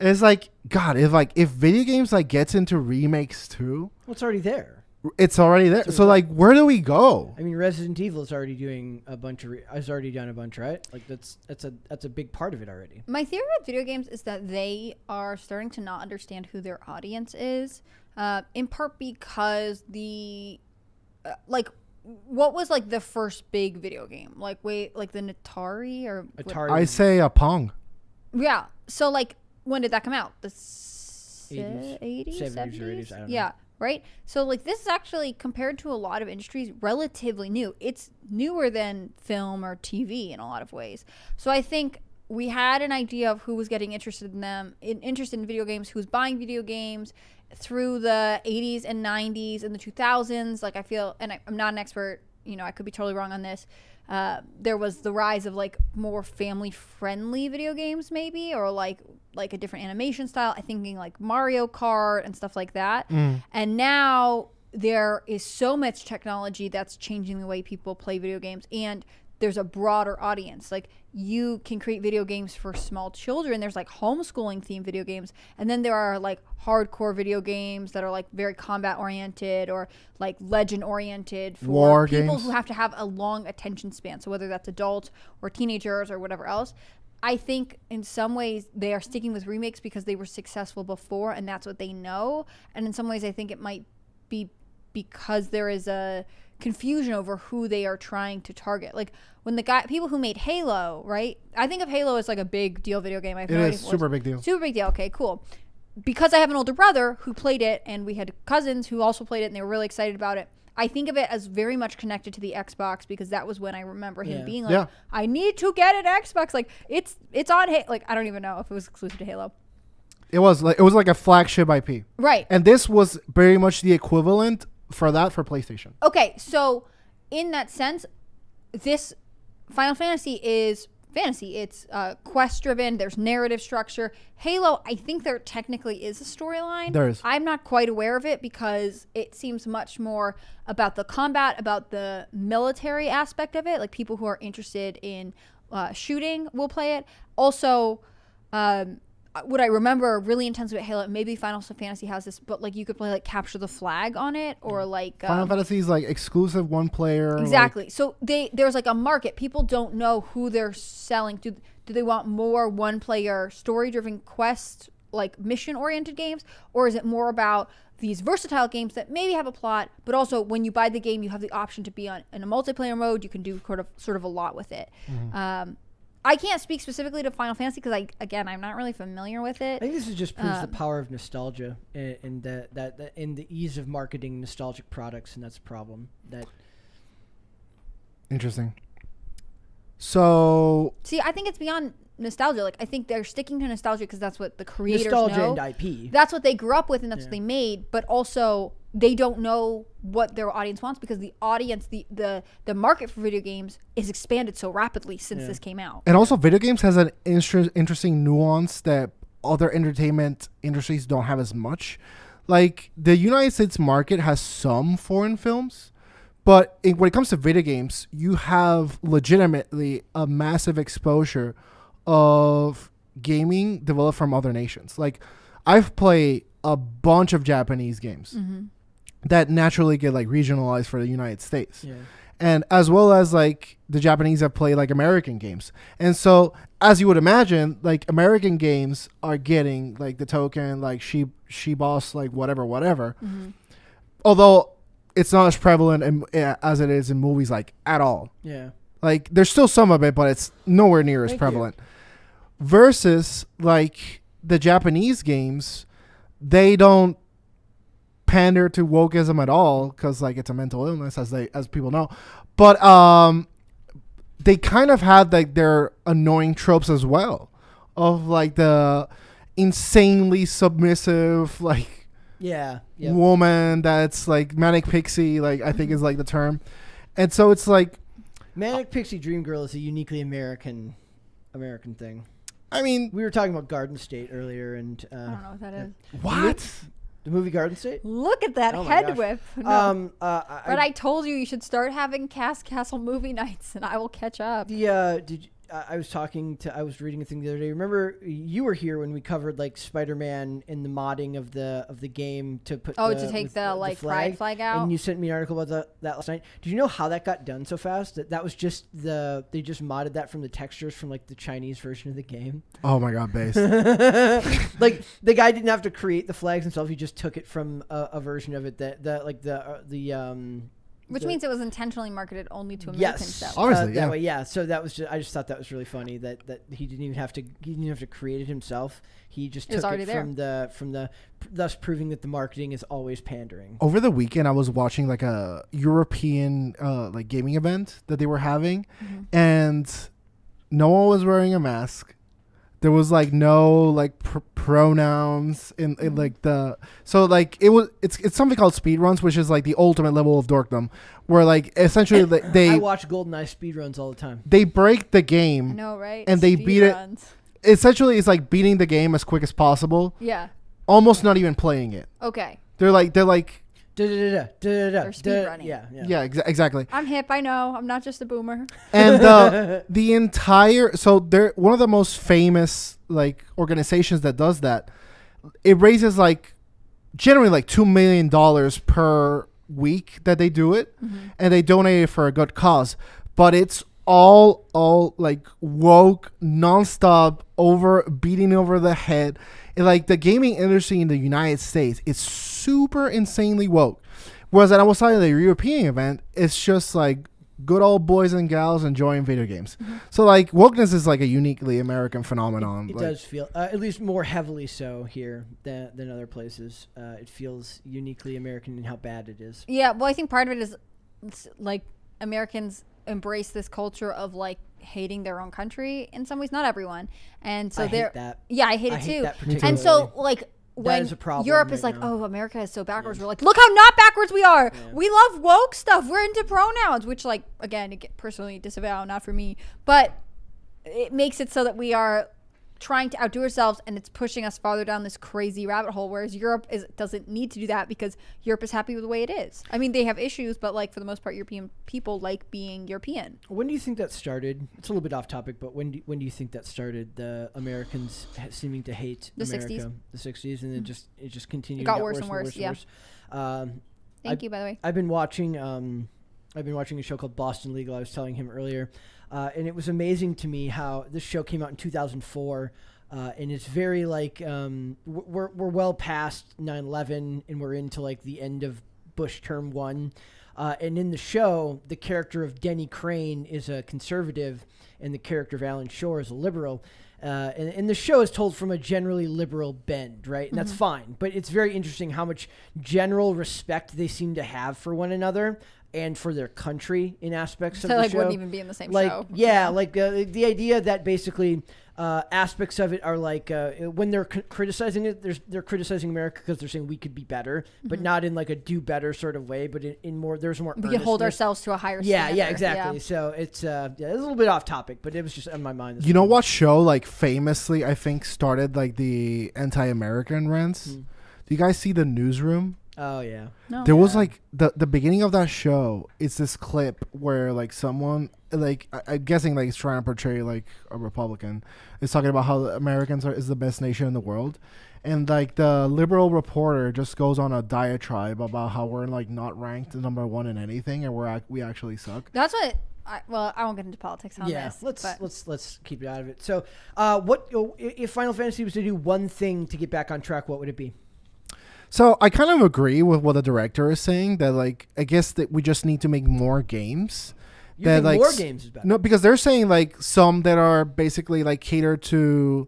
It's like, God, if video games like gets into remakes too, well, it's already there. It's already there. So like, where do we go? I mean, Resident Evil is already doing a bunch of. Has already done a bunch, right? Like that's a big part of it already. My theory with video games is that they are starting to not understand who their audience is, in part because the, like, what was like the first big video game? Like the Atari or Atari. I say a Pong. Yeah. So like, when did that come out? The 80s, 80s, 70s, 70s? or 80s. I don't know. Yeah. Right. So like, this is actually, compared to a lot of industries, relatively new. It's newer than film or TV in a lot of ways. So I think we had an idea of who was getting interested in video games, who was buying video games through the 80s and 90s and the 2000s. Like I feel, and I'm not an expert, you know, I could be totally wrong on this. There was the rise of like more family friendly video games maybe, or like a different animation style. I'm thinking like Mario Kart and stuff like that. And now there is so much technology that's changing the way people play video games, and there's a broader audience. Like you can create video games for small children. There's like homeschooling themed video games. And then there are like hardcore video games that are like very combat oriented or like legend oriented for war people games who have to have a long attention span. So whether that's adults or teenagers or whatever else, I think in some ways they are sticking with remakes because they were successful before and that's what they know. And in some ways I think it might be because there is a confusion over who they are trying to target. Like when people who made Halo, right? I think of Halo as like a big deal video game. It is super big deal. Super big deal. Okay, cool. Because I have an older brother who played it, and we had cousins who also played it, and they were really excited about it. I think of it as very much connected to the Xbox because that was when I remember him being like, I need to get an Xbox. Like it's on like I don't even know if it was exclusive to Halo. It was like a flagship IP. Right. And this was very much the equivalent for PlayStation. Okay, so in that sense, this Final Fantasy is fantasy. It's quest driven. There's narrative structure. Halo, I think there technically is a storyline. There is. I'm not quite aware of it because it seems much more about the combat, about the military aspect of it. Like people who are interested in shooting will play it. Also, what I remember really intensely about Halo, maybe Final Fantasy has this, but like you could play like capture the flag on it, or like Final Fantasy is like exclusive one player. Exactly. Like, so there's like a market. People don't know who they're selling to. Do they want more one player story driven quest, like mission oriented games, or is it more about these versatile games that maybe have a plot, but also when you buy the game, you have the option to be in a multiplayer mode. You can do sort of a lot with it. I can't speak specifically to Final Fantasy because I'm not really familiar with I it. think this just proves the power of nostalgia and that in the ease of marketing nostalgic products, and that's a problem. That Interesting. So See, I think it's beyond nostalgia. Like, I think they're sticking to nostalgia because that's what the creators nostalgia know. and IP. That's what they grew up with, and that's what they made. But also, they don't know what their audience wants because the audience, the market for video games is expanded so rapidly since this came out. and also video games has an interesting nuance that other entertainment industries don't have as much. Like the United States market has some foreign films, but when it comes to video games, you have legitimately a massive exposure of gaming developed from other nations. Like I've played a bunch of Japanese games that naturally get like regionalized for the United States. Yeah. And as well as like the Japanese have played like American games. And so as you would imagine, like American games are getting like the token, like she boss, like whatever. Although it's not as prevalent as it is in movies, like at all. Yeah. Like there's still some of it, but it's nowhere near as prevalent. Versus like the Japanese games, they don't pander to wokeism at all because like it's a mental illness, as people know. But they kind of had like their annoying tropes as well, of like the insanely submissive like woman that's like manic pixie, like I think is like the term. And so it's like Manic Pixie Dream Girl is a uniquely American thing. I mean, we were talking about Garden State earlier, and I don't know what that is. What? The movie Garden State? Look at that Oh my head gosh. whip. No. But But I told you should start having Castle movie nights, and I will catch up. I was reading a thing the other day. Remember, you were here when we covered like Spider-Man and the modding of the game to put to take the pride flag out. And you sent me an article about that last night. Did you know how that got done so fast? That was just they just modded that from the textures from like the Chinese version of the game. Oh my god, base. Like the guy didn't have to create the flags himself. He just took it from a version of it Which means it was intentionally marketed only to Americans. Yes, obviously, that way, yeah. So that was I just thought that was really funny that he didn't even have to create it himself. He just took it from the thus proving that the marketing is always pandering. Over the weekend, I was watching like a European like gaming event that they were having, and no one was wearing a mask. There was like no like pronouns in like the it's something called speedruns, which is like the ultimate level of dorkdom, where like essentially I watch GoldenEye speedruns all the time. They break the game. I know, right? And they beat it. Essentially, it's like beating the game as quick as possible. Yeah. Almost not even playing it. Okay. They're like. They're speedrunning. Yeah, exactly. I'm hip. I know. I'm not just a boomer. And the entire they're one of the most famous like organizations that does that. It raises like generally like $2 million per week that they do it, and they donate it for a good cause. But it's all like woke, nonstop, beating over the head. And like the gaming industry in the United States, it's super insanely woke. Whereas at outside of the European event, it's just like good old boys and gals enjoying video games. So like wokeness is like a uniquely American phenomenon. It does feel, at least more heavily so here than other places. It feels uniquely American in how bad it is. Yeah, well, I think part of it is like Americans embrace this culture of like hating their own country in some ways, not everyone, and so they're I hate it too. And so like when Europe is like, oh, America is so backwards, we're like, look how not backwards we are. We love woke stuff. We're into pronouns, which like again, personally disavow, not for me, but it makes it so that we are trying to outdo ourselves, and it's pushing us farther down this crazy rabbit hole, whereas Europe doesn't need to do that because Europe is happy with the way it is. I mean, they have issues, but like for the most part, European people like being European. When do you think that started? It's a little bit off topic, but when do you think that started? The Americans seeming to hate America, 60s. The 60s, and then it just continued. It got worse and worse. Yeah. Thank you, by the way. I've been watching a show called Boston Legal. I was telling him earlier. And it was amazing to me how this show came out in 2004, and it's very like we're well past 9/11, and we're into like the end of Bush term 1. And in the show, the character of Denny Crane is a conservative, and the character of Alan Shore is a liberal. And the show is told from a generally liberal bend, right? And that's fine. But it's very interesting how much general respect they seem to have for one another and for their country in aspects of the like show. wouldn't even be in the same like, show. Yeah, like the idea that basically aspects of it are like when they're criticizing it, they're criticizing America because they're saying we could be better, but not in like a do better sort of way, but in more, there's more We can hold earnestness. ourselves to a higher Yeah, standard. yeah, exactly. So it's it's a little bit off topic, but it was just on my mind. You know what show like famously I think started like the anti-American rants? Do you guys see The Newsroom? Oh yeah. No. There was like the beginning of that show. It's this clip where like someone like I'm guessing like is trying to portray like a Republican is talking about how Americans is the best nation in the world, and like the liberal reporter just goes on a diatribe about how we're like not ranked number one in anything and we actually suck. That's what. I won't get into politics on this. Let's keep it out of it. So, what if Final Fantasy was to do one thing to get back on track? What would it be? So I kind of agree with what the director is saying that like I guess that we just need to make more games. You think like more games is better? No, because they're saying like some that are basically like catered to,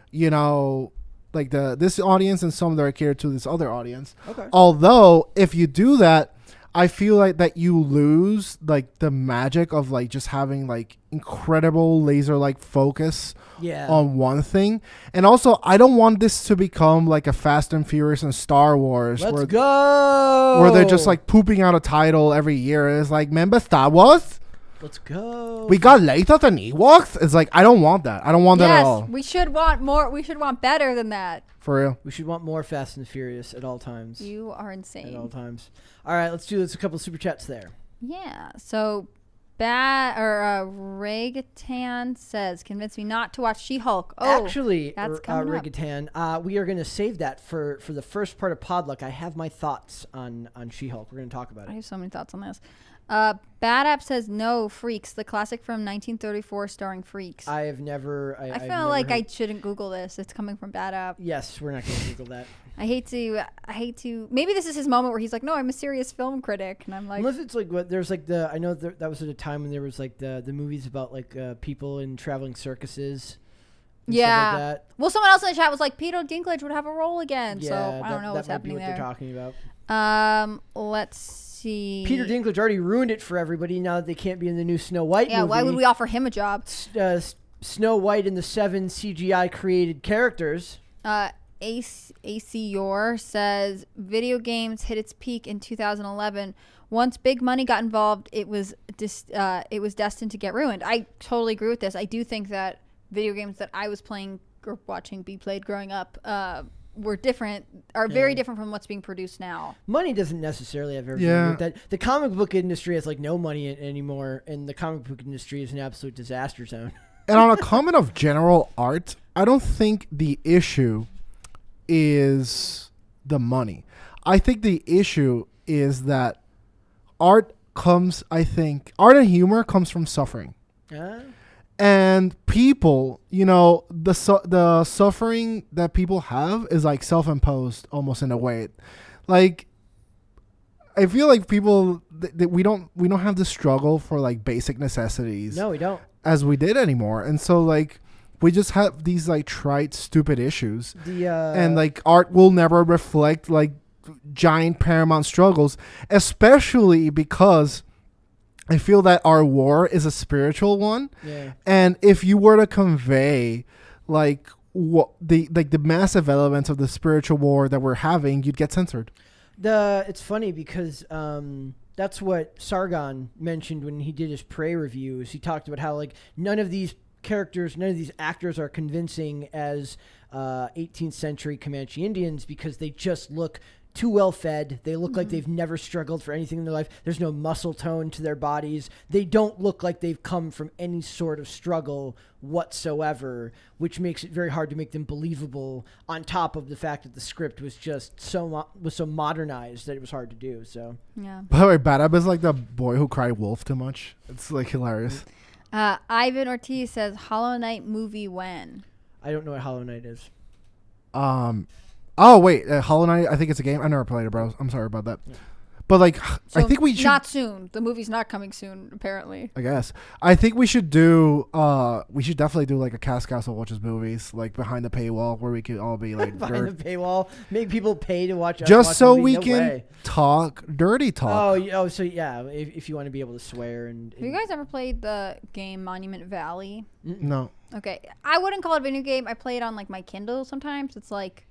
you know, like this audience and some that are catered to this other audience. Okay. Although if you do that, I feel like that you lose like the magic of like just having like incredible laser like focus on one thing. And also I don't want this to become like a Fast and Furious and Star Wars Let's go. where they're just like pooping out a title every year. It's like, remember Star Wars? Let's go. We got later than Ewoks? It's like I don't want that. I don't want that at all. We should want more. We should want better than that. For real. We should want more Fast and Furious at all times. You are insane. At all times. All right, let's do this. A couple super chats there. Yeah. So, Regatan says, "Convince me not to watch She-Hulk." Oh, actually, that's coming up. Regatan, we are going to save that for the first part of Podluck. I have my thoughts on She-Hulk. We're going to talk about I it. have so many thoughts on this. Bad App says, "No, Freaks, the classic from 1934 starring Freaks." I have never. I feel like I shouldn't Google this. It's coming from Bad App. Yes, we're not going to Google that. I hate to. Maybe this is his moment where he's like, "No, I'm a serious film critic," and I'm like, unless it's like what there's like the. I know that was at a time when there was like the movies about like people in traveling circuses. And stuff like that. Well, someone else in the chat was like, Peter Dinklage would have a role again. Yeah, so I don't know what's happening there. They're talking about. Let's see. Peter Dinklage already ruined it for everybody now that they can't be in the new Snow White movie. Yeah, why would we offer him a job? Snow White and the 7 CGI created characters. AC Yor says video games hit its peak in 2011. Once big money got involved, it was destined to get ruined. I totally agree with this. I do think that video games that I was playing or watching be played growing up were very different from what's being produced now. Money doesn't necessarily have everything to do with that. The comic book industry has like no money anymore, and the comic book industry is an absolute disaster zone. And on a comment of general art, I don't think the issue is the money. I think the issue is that art and humor comes from suffering. And people, you know, the suffering that people have is like self-imposed almost in a way. Like I feel like people we don't have the struggle for like basic necessities. No, we don't. As we did anymore. And so like we just have these like trite stupid issues. And like art will never reflect like giant paramount struggles, especially because I feel that our war is a spiritual one. Yeah. And if you were to convey like what the massive elements of the spiritual war that we're having, you'd get censored. It's funny because that's what Sargon mentioned when he did his Prey reviews. He talked about how like none of these actors are convincing as 18th century Comanche Indians because they just look too well fed. They look like they've never struggled for anything in their life. There's no muscle tone to their bodies. They don't look like they've come from any sort of struggle whatsoever, which makes it very hard to make them believable, on top of the fact that the script was just so modernized that it was hard to do. So yeah. By the way, Bad Ab is like the boy who cried wolf too much. It's like hilarious. Ivan Ortiz says Hollow Knight movie when? I don't know what Hollow Knight is. Oh wait, Hollow Knight. I think it's a game. I never played it, bro. I'm sorry about that. Yeah. But like, So I think we should. not soon. The movie's not coming soon, apparently. I guess. I think we should do. We should definitely do like a Cast Castle watches movies, like behind the paywall, where we could all be like Behind the paywall, make people pay to watch us just watch so movies? we No can way. talk dirty talk. So yeah, if you want to be able to swear and Have you guys ever played the game Monument Valley? No. Okay, I wouldn't call it a video game. I play it on like my Kindle sometimes. It's like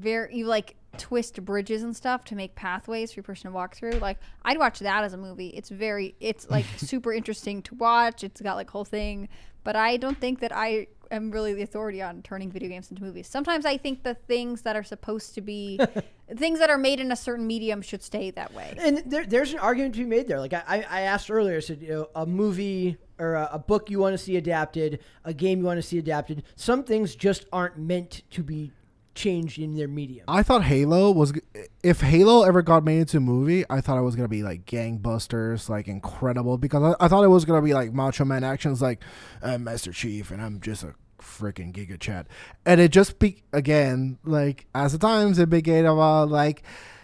you like twist bridges and stuff to make pathways for your person to walk through. Like I'd watch that as a movie. It's like super interesting to watch. It's got like whole thing, but I don't think that I am really the authority on turning video games into movies. Sometimes I think the things that are supposed to be things that are made in a certain medium should stay that way. And there's an argument to be made there. Like I asked earlier, I said, a movie or a book you want to see adapted, a game you want to see adapted. Some things just aren't meant to be changed in their medium. I thought Halo was. If Halo ever got made into a movie, I thought it was gonna be like gangbusters, like incredible. Because I thought it was gonna be like Macho Man actions, like I'm Master Chief and I'm just a freaking Giga Chad. And it just again, like as the times it became about like,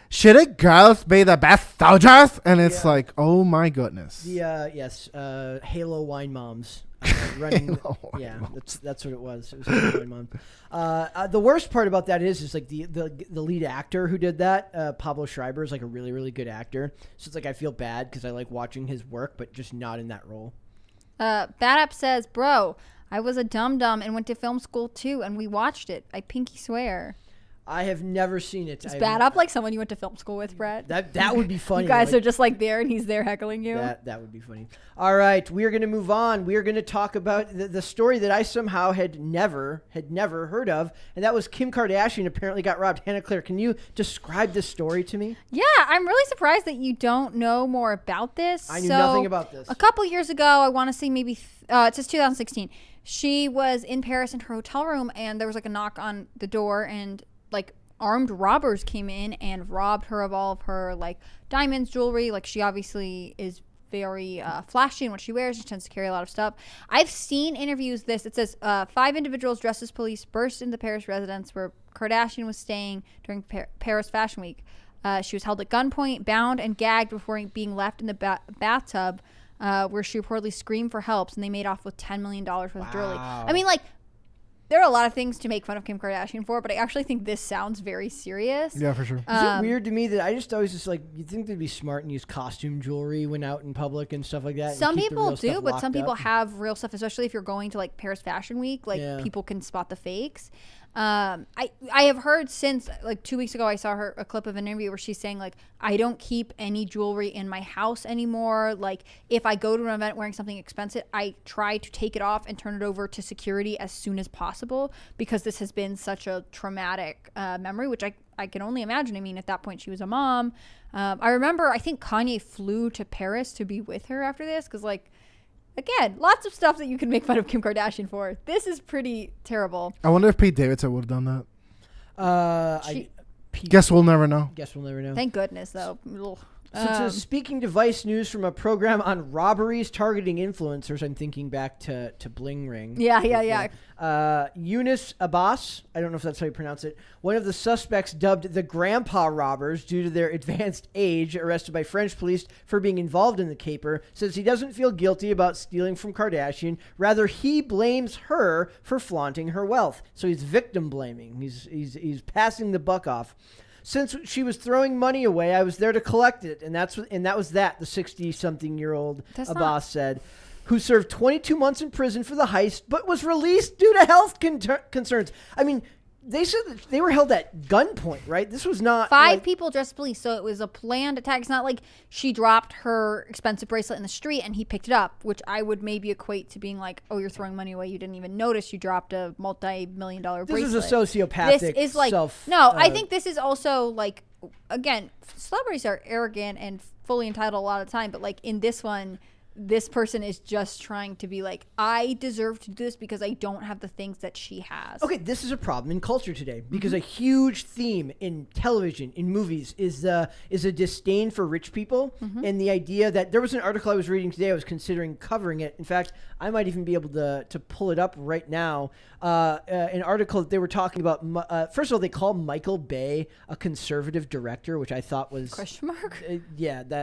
shouldn't girls be the best soldiers? And it's like, oh my goodness. The Halo wine moms. Running, yeah, that's what it was. It was Halo wine moms. The worst part about that is like the lead actor who did that, Pablo Schreiber, is like a really, really good actor. So it's like I feel bad because I like watching his work, but just not in that role. Bad App says, bro, I was a dum-dum and went to film school too, and we watched it. I pinky swear. I have never seen it. Is Bad Up like someone you went to film school with, Brett? That would be funny. You guys are just like there and he's there heckling you. That would be funny. All right, we are going to move on. We are going to talk about the story that I somehow had never heard of, and that was Kim Kardashian apparently got robbed. Hannah Claire, can you describe this story to me? Yeah, I'm really surprised that you don't know more about this. I knew nothing about this. A couple years ago, I want to say maybe it says 2016. She was in Paris in her hotel room, and there was like a knock on the door, and like armed robbers came in and robbed her of all of her like diamonds, jewelry. Like she obviously is very flashy in what she wears. She tends to carry a lot of stuff. I've seen interviews. It says 5 individuals dressed as police burst into the Paris residence where Kardashian was staying during Paris Fashion Week. She was held at gunpoint, bound, and gagged before being left in the bathtub where she reportedly screamed for help, and they made off with $10 million worth of jewelry. I mean, like, there are a lot of things to make fun of Kim Kardashian for, but I actually think this sounds very serious. Yeah, for sure. Is it weird to me that I just always like, you'd think they'd be smart and use costume jewelry when out in public and stuff like that? Some people do, but some people have real stuff, especially if you're going to like Paris Fashion Week. Like people can spot the fakes. I have heard since like 2 weeks ago, I saw a clip of an interview where she's saying like, I don't keep any jewelry in my house anymore. Like if I go to an event wearing something expensive, I try to take it off and turn it over to security as soon as possible because this has been such a traumatic memory, which I can only imagine. I mean, at that point she was a mom. I remember, I think Kanye flew to Paris to be with her after this. Cause like, again, lots of stuff that you can make fun of Kim Kardashian for. This is pretty terrible. I wonder if Pete Davidson would have done that. Guess we'll never know. Guess we'll never know. Thank goodness, though. So speaking device news from a program on robberies targeting influencers, I'm thinking back to Bling Ring. Yeah. Yunus Abbas, I don't know if that's how you pronounce it, one of the suspects dubbed the grandpa robbers due to their advanced age, arrested by French police for being involved in the caper, says he doesn't feel guilty about stealing from Kardashian. Rather, he blames her for flaunting her wealth. So he's victim blaming. He's passing the buck off. Since she was throwing money away, I was there to collect it, and that was the 60-something-year-old Abbas said, who served 22 months in prison for the heist, but was released due to health concerns. I mean, they said that they were held at gunpoint, right? This was not 5 people dressed as police, so it was a planned attack. It's not like she dropped her expensive bracelet in the street and he picked it up, which I would maybe equate to being like, oh, you're throwing money away. You didn't even notice you dropped a multi-million-dollar bracelet. This is a sociopathic. This is like I think this is also like, again, celebrities are arrogant and fully entitled a lot of the time, but like in this one, this person is just trying to be like, I deserve to do this because I don't have the things that she has. Okay, this is a problem in culture today because a huge theme in television, in movies, is a disdain for rich people and the idea that there was an article I was reading today. I was considering covering it. In fact, I might even be able to pull it up right now. An article that they were talking about. First of all, they call Michael Bay a conservative director, which I thought was Question mark?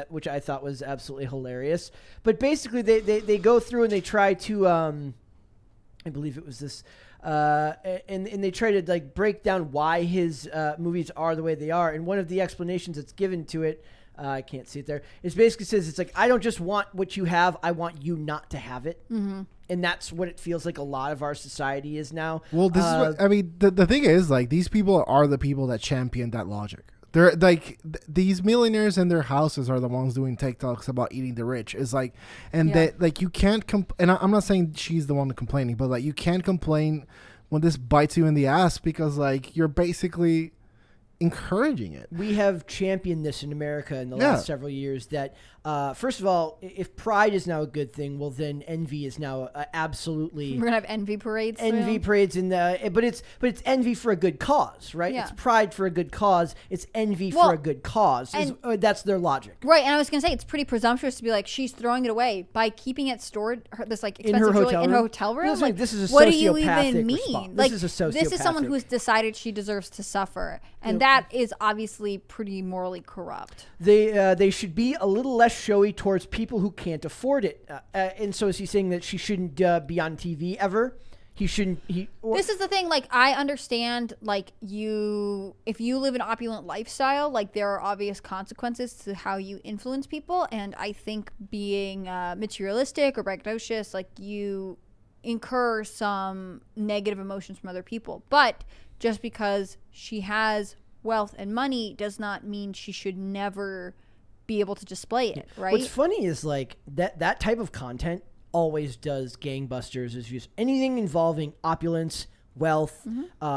which I thought was absolutely hilarious. But basically, they go through and they try to, I believe it was this, and they try to like break down why his movies are the way they are. And one of the explanations that's given to it, I can't see it there, is basically says it's like, I don't just want what you have, I want you not to have it. And that's what it feels like a lot of our society is now. Well, this is what I mean. The thing is, like, these people are the people that champion that logic. They're like these millionaires in their houses are the ones doing TikToks about eating the rich. It's like, and that like you can't and I'm not saying she's the one complaining, but like you can't complain when this bites you in the ass because like you're basically encouraging it. We have championed this in America in the last several years that first of all, if pride is now a good thing, well then envy is now absolutely. We're gonna have envy parades. Envy parades in the but it's envy for a good cause, right? Yeah. It's pride for a good cause. It's envy for a good cause. That's their logic, right? And I was gonna say it's pretty presumptuous to be like she's throwing it away by keeping it stored. This like expensive jewelry in her hotel room. Like, this is a what do you sociopathic even mean? response. Like this is a sociopathic. This is someone who's decided she deserves to suffer, and that is obviously pretty morally corrupt. They should be a little less showy towards people who can't afford it. And so is he saying that she shouldn't be on TV ever? He shouldn't. This is the thing. Like, I understand. Like, if you live an opulent lifestyle, like there are obvious consequences to how you influence people. And I think being materialistic or braggadocious, like you incur some negative emotions from other people. But just because she has wealth and money does not mean she should never be able to display it, right? What's funny is like that type of content always does gangbusters. Is just anything involving opulence, wealth,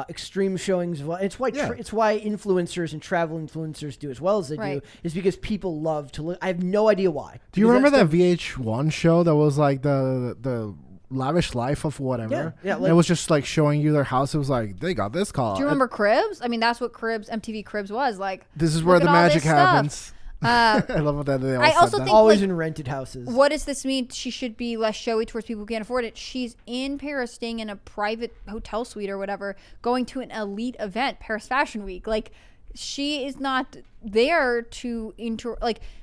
extreme showings. It's why it's why influencers and travel influencers do as well as they do. Is because people love to look. I have no idea why. Do you remember that VH1 show that was like the lavish life of whatever? Yeah. Like, it was just like showing you their house. It was like they got this car. Do you remember Cribs? I mean, that's what MTV Cribs was like. This is where the magic happens. I love that they all I also that. think always like, in rented houses. What does this mean? She should be less showy towards people who can't afford it. She's in Paris, staying in a private hotel suite or whatever, going to an elite event, Paris Fashion Week. Like, she is not there to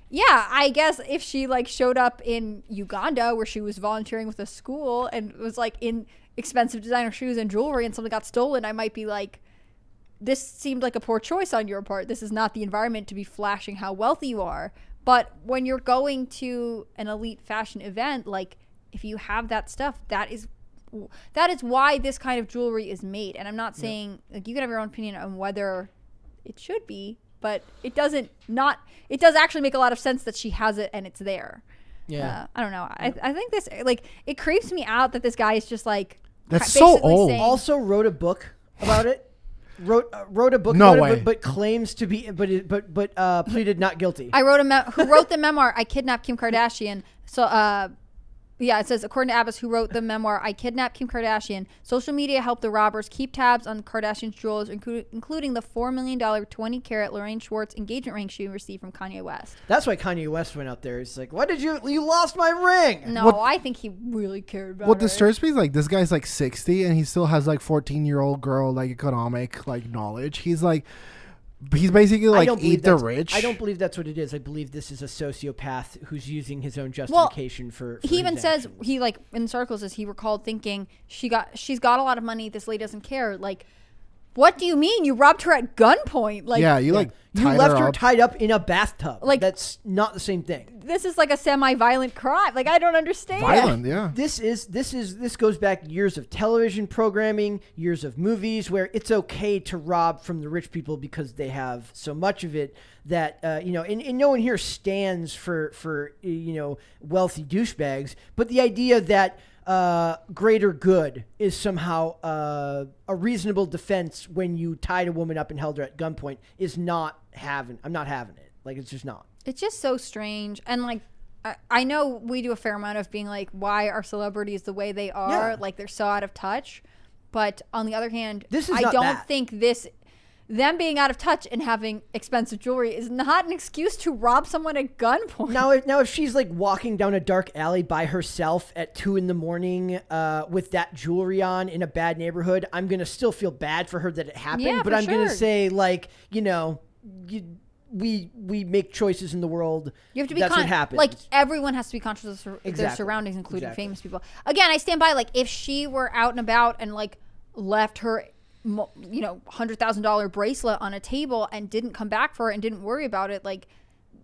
yeah, I guess if she like showed up in Uganda where she was volunteering with a school and was like in expensive designer shoes and jewelry and something got stolen, I might be like, this seemed like a poor choice on your part. This is not the environment to be flashing how wealthy you are. But when you're going to an elite fashion event, like if you have that stuff, that is why this kind of jewelry is made. And I'm not saying like you can have your own opinion on whether it should be, but it does actually make a lot of sense that she has it and it's there. Yeah. I don't know. I think this like it creeps me out that this guy is just like that's so basically old. saying, also wrote a book about it. Wrote a book no about way. it, but claims to be, but pleaded not guilty. I wrote who wrote the memoir I Kidnapped Kim Kardashian. So yeah, it says, according to Abbas, who wrote the memoir I Kidnapped Kim Kardashian, social media helped the robbers keep tabs on Kardashian's jewels, including the $4 million 20-carat Lorraine Schwartz engagement ring she received from Kanye West. That's why Kanye West went out there. He's like, "Why did you lost my ring?" No, I think he really cared about what her. disturbs me is like this guy's like 60 and he still has like 14-year-old girl like economic like knowledge. He's basically like eat the rich. I don't believe that's what it is. I believe this is a sociopath who's using his own justification for he even his says actions. he like in circles says he recalled thinking she's got a lot of money, this lady doesn't care. Like, what do you mean you robbed her at gunpoint? Like, yeah, you left her up. tied up in a bathtub. Like, that's not the same thing. This is like a semi-violent crime. Like, I don't understand. Violent, yeah. This goes back years of television programming, years of movies where it's okay to rob from the rich people because they have so much of it that and no one here stands for wealthy douchebags, but the idea that greater good is somehow a reasonable defense when you tied a woman up and held her at gunpoint I'm not having it. Like, it's just not. It's just so strange. And like, I know we do a fair amount of being like, why are celebrities the way they are? Yeah. Like they're so out of touch. But on the other hand, This is I not don't that. think them being out of touch and having expensive jewelry is not an excuse to rob someone at gunpoint. Now, if she's like walking down a dark alley by herself at 2 a.m. With that jewelry on in a bad neighborhood, I'm gonna still feel bad for her that it happened. Yeah, but for I'm gonna sure. say like, we make choices in the world. You have to be That's what happens. Like everyone has to be conscious of their Exactly. surroundings, including Exactly. famous people. Again, I stand by. Like if she were out and about and like left her, $100,000 bracelet on a table and didn't come back for it and didn't worry about it, like,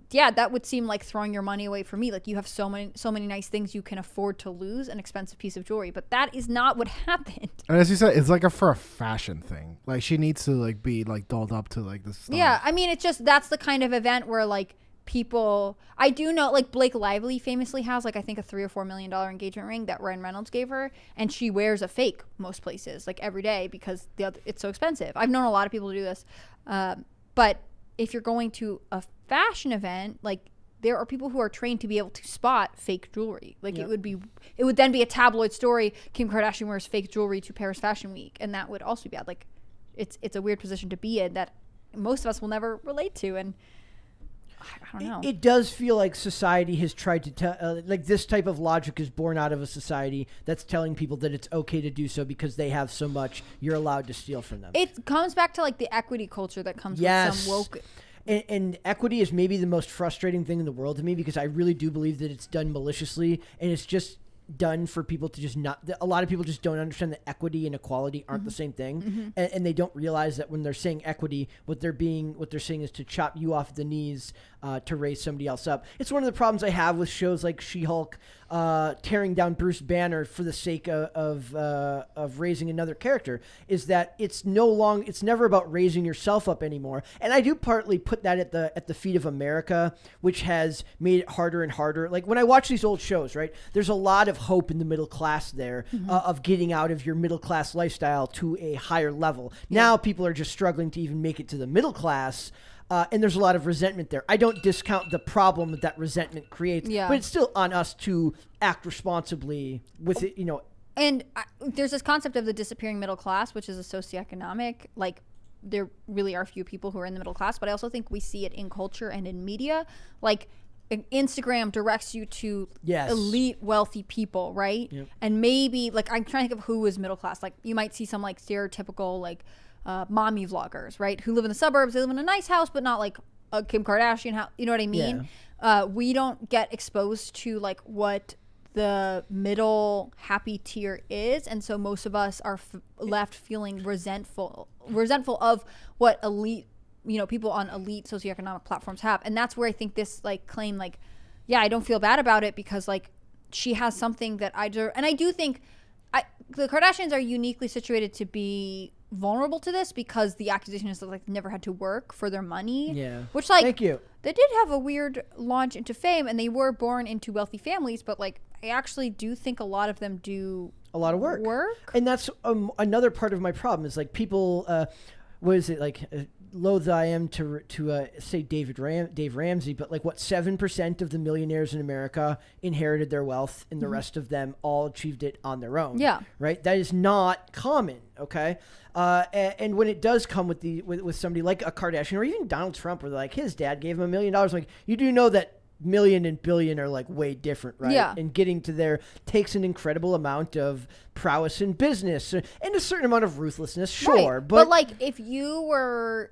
yeah, that would seem like throwing your money away for me. Like you have so many nice things you can afford to lose an expensive piece of jewelry, but that is not what happened. And as you said, it's like for a fashion thing. Like she needs to like be like dolled up to like this stuff. Yeah, I mean, it's just that's the kind of event where like people. I do know like Blake Lively famously has like I think a $3 or $4 million engagement ring that Ryan Reynolds gave her, and she wears a fake most places like every day because it's so expensive. I've known a lot of people to do this, but if you're going to a fashion event, like there are people who are trained to be able to spot fake jewelry. Like Yep. it would then be a tabloid story. Kim Kardashian wears fake jewelry to Paris Fashion Week, and that would also be bad. Like it's a weird position to be in that most of us will never relate to, and I don't know. It does feel like society has tried to tell, like this type of logic is born out of a society that's telling people that it's okay to do so because they have so much, you're allowed to steal from them. It comes back to like the equity culture that comes with some woke. And equity is maybe the most frustrating thing in the world to me because I really do believe that it's done maliciously and it's just done for people to just not. A lot of people just don't understand that equity and equality aren't the same thing, and they don't realize that when they're saying equity, what they're saying is to chop you off the knees to raise somebody else up. It's one of the problems I have with shows like She-Hulk tearing down Bruce Banner for the sake of raising another character. Is that it's never about raising yourself up anymore. And I do partly put that at the feet of America, which has made it harder and harder. Like when I watch these old shows, right? There's a lot of hope in the middle class there of getting out of your middle class lifestyle to a higher level. Now people are just struggling to even make it to the middle class. And there's a lot of resentment there. I don't discount the problem that resentment creates, but it's still on us to act responsibly with it, And there's this concept of the disappearing middle class, which is a socioeconomic, like there really are few people who are in the middle class, but I also think we see it in culture and in media. Like Instagram directs you to elite wealthy people, right? Yep. And maybe like I'm trying to think of who is middle class. Like you might see some like stereotypical like mommy vloggers, right? Who live in the suburbs. They live in a nice house, but not like a Kim Kardashian house. You know what I mean? We don't get exposed to like what the middle happy tier is, and so most of us are left feeling resentful of what elite, people on elite socioeconomic platforms have. And that's where I think this like claim, like, yeah, I don't feel bad about it because like she has something that I do. And I do think the Kardashians are uniquely situated to be vulnerable to this because the accusation is that like never had to work for their money. Yeah. Which like Thank you. They did have a weird launch into fame and they were born into wealthy families, but like I actually do think a lot of them do a lot of work. And that's another part of my problem is like people, what is it like? Loath I am to say Dave Ramsey, but like what 7% of the millionaires in America inherited their wealth, and the rest of them all achieved it on their own. Yeah, right. That is not common. Okay, and when it does come with with somebody like a Kardashian or even Donald Trump, where like his dad gave him $1 million, like you do know that million and billion are like way different, right? Yeah. And getting to there takes an incredible amount of prowess in business and a certain amount of ruthlessness, sure, right. But like if you were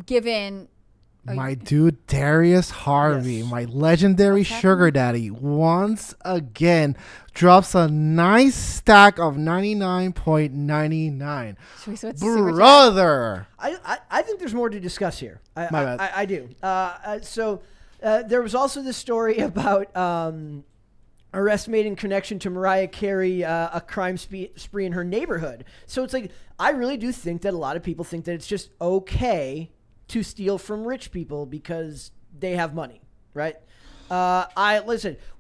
given my dude Darius Harvey, my legendary sugar daddy, once again drops a nice stack of 99.99. Brother, I think there's more to discuss here. My bad. I do. There was also this story about arrest made in connection to Mariah Carey, a crime spree in her neighborhood. So it's like I really do think that a lot of people think that it's just okay to steal from rich people because they have money, right?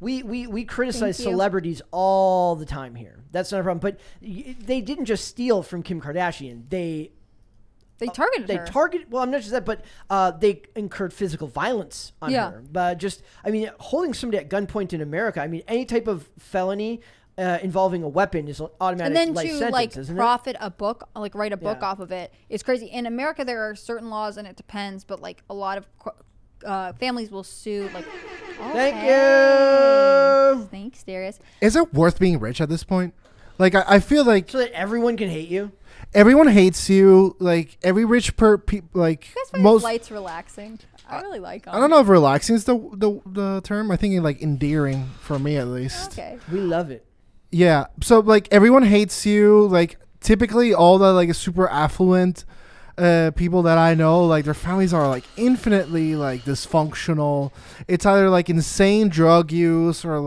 We criticize celebrities all the time here. That's not a problem. But they didn't just steal from Kim Kardashian. They They targeted her. Well, I'm not just that, but they incurred physical violence on her. But holding somebody at gunpoint in America. I mean, any type of felony involving a weapon is automatic and then life to sentence, isn't profit a book, write a book off of it, is crazy. In America, there are certain laws, and it depends. But a lot of families will sue. Thank you. Thanks, Darius. Is it worth being rich at this point? I feel like so that everyone can hate you. Everyone hates you. Every rich you guys find most lights relaxing. I really like them. I don't know if relaxing is the term. I think endearing for me at least. Okay. We love it. Yeah. So everyone hates you. Typically all the super affluent people that I know, their families are infinitely dysfunctional. It's either insane drug use or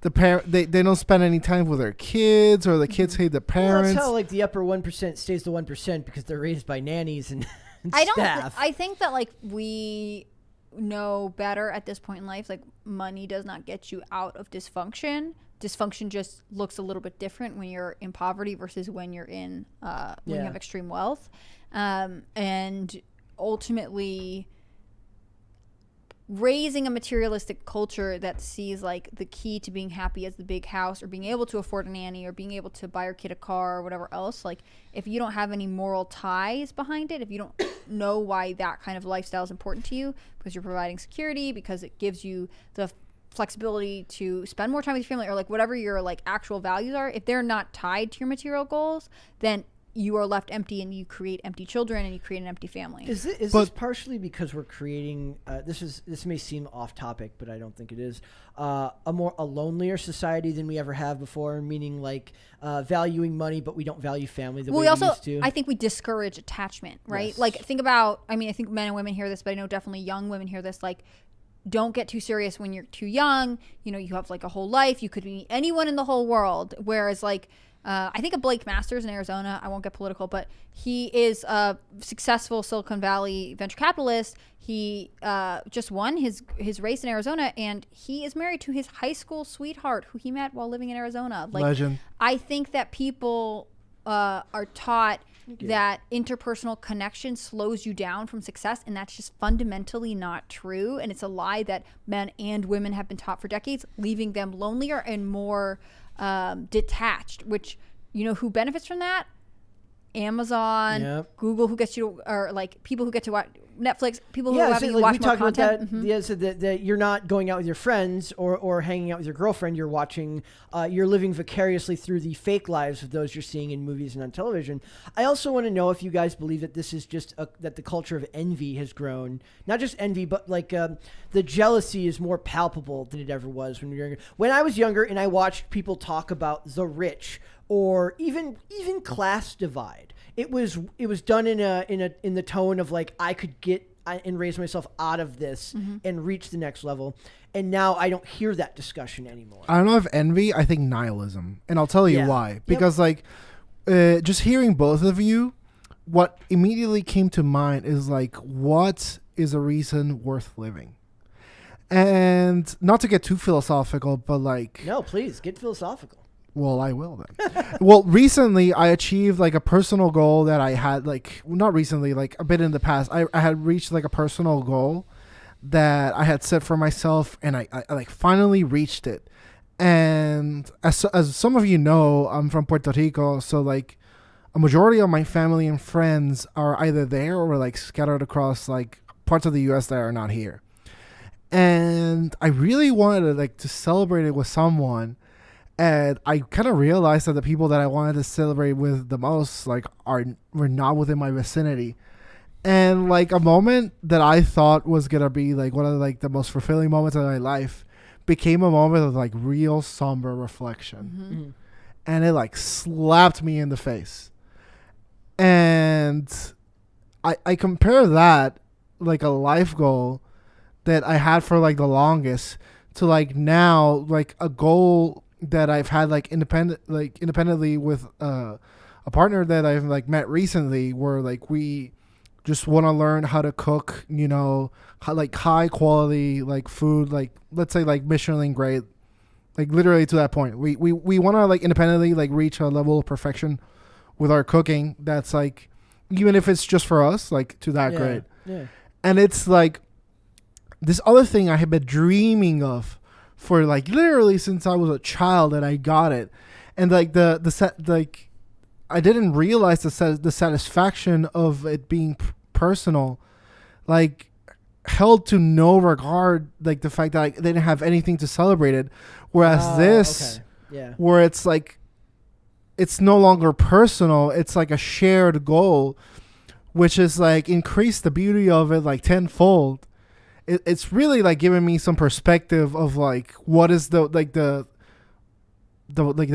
they don't spend any time with their kids, or the kids hate the parents. Well, that's how the upper 1% stays the 1% because they're raised by nannies and staff. I think that we know better at this point in life. Money does not get you out of dysfunction. Dysfunction just looks a little bit different when you're in poverty versus when you're in when you have extreme wealth. And ultimately, raising a materialistic culture that sees the key to being happy as the big house, or being able to afford a nanny, or being able to buy your kid a car, or whatever else, if you don't have any moral ties behind it, if you don't know why that kind of lifestyle is important to you, because you're providing security, because it gives you the flexibility to spend more time with your family, or whatever your actual values are, if they're not tied to your material goals, then you are left empty, and you create empty children, and you create an empty family. Is this partially because we're creating? This may seem off topic, but I don't think it is. A lonelier society than we ever have before. Meaning valuing money, but we don't value family the way we used to. I think we discourage attachment, right? Yes. Think about. I think men and women hear this, but I know definitely young women hear this. Don't get too serious when you're too young. You have a whole life. You could be anyone in the whole world. Whereas I think of Blake Masters in Arizona. I won't get political, but he is a successful Silicon Valley venture capitalist. He just won his race in Arizona, and he is married to his high school sweetheart, who he met while living in Arizona. Legend. I think that people are taught that interpersonal connection slows you down from success, and that's just fundamentally not true. And it's a lie that men and women have been taught for decades, leaving them lonelier and more detached. Which, who benefits from that? Amazon, Google, who gets you to, or people who get to watch Netflix, people who have you watch more content. So that you're not going out with your friends or hanging out with your girlfriend. You're watching, you're living vicariously through the fake lives of those you're seeing in movies and on television. I also want to know if you guys believe that this is just that the culture of envy has grown. Not just envy, but the jealousy is more palpable than it ever was when we were younger. When I was younger and I watched people talk about the rich or even class divide, it was done in the tone of I could get and raise myself out of this and reach the next level. And now I don't hear that discussion anymore. I don't know if envy. I think nihilism, and I'll tell you why. Because just hearing both of you, what immediately came to mind is what is a reason worth living? And not to get too philosophical, but no, please get philosophical. Well, I will then. Well, recently I achieved a personal goal that I had not recently, a bit in the past. I had reached a personal goal that I had set for myself, and I finally reached it. And as some of you know, I'm from Puerto Rico, so a majority of my family and friends are either there or scattered across parts of the US that are not here. And I really wanted to celebrate it with someone. And I kind of realized that the people that I wanted to celebrate with the most, were not within my vicinity. And a moment that I thought was gonna be one of the most fulfilling moments of my life became a moment of real somber reflection. And it slapped me in the face. And I compare that a life goal that I had for the longest to now a goal that I've had independently with a partner that I've met recently, where we just want to learn how to cook, high quality food, let's say Michelin grade, literally to that point. We want to independently reach a level of perfection with our cooking that's even if it's just for us, like to that Yeah. great. Yeah. And it's like this other thing I have been dreaming of for like literally since I was a child, and I got it. And like the set, like I didn't realize the satisfaction of it being personal, like held to no regard, like the fact that like, they didn't have anything to celebrate it. Whereas this, Okay. Yeah. where it's like, it's no longer personal, it's like a shared goal, which is like increase the beauty of it like tenfold. It's really like giving me some perspective of like what is the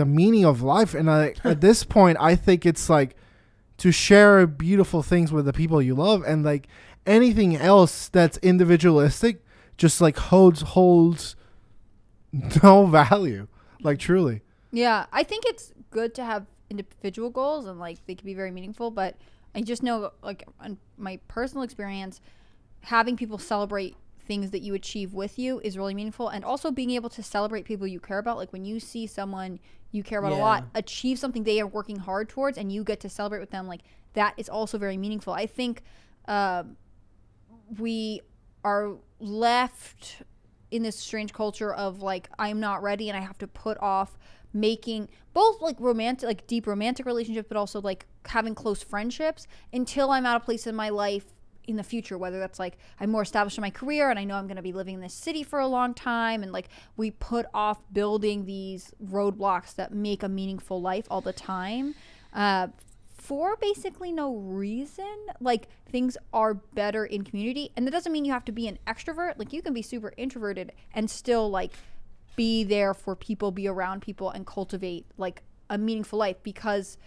meaning of life. And at this point, I think it's like to share beautiful things with the people you love, and like anything else that's individualistic just like holds no value, like truly. Yeah, I think it's good to have individual goals, and like they can be very meaningful, but I just know, like, on my personal experience, having people celebrate things that you achieve with you is really meaningful. And also being able to celebrate people you care about. Like when you see someone you care about a lot achieve something they are working hard towards, and you get to celebrate with them, like that is also very meaningful. I think we are left in this strange culture of like, I'm not ready and I have to put off making both like romantic, like deep romantic relationships, but also like having close friendships until I'm at a place in my life in the future, whether that's like I'm more established in my career and I know I'm going to be living in this city for a long time, and like we put off building these roadblocks that make a meaningful life all the time for basically no reason. Like things are better in community, and that doesn't mean you have to be an extrovert. Like you can be super introverted and still like be there for people, be around people, and cultivate like a meaningful life. Because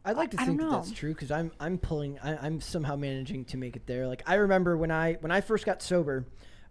I'd like to think that that's true, because I'm somehow managing to make it there. Like I remember when I first got sober,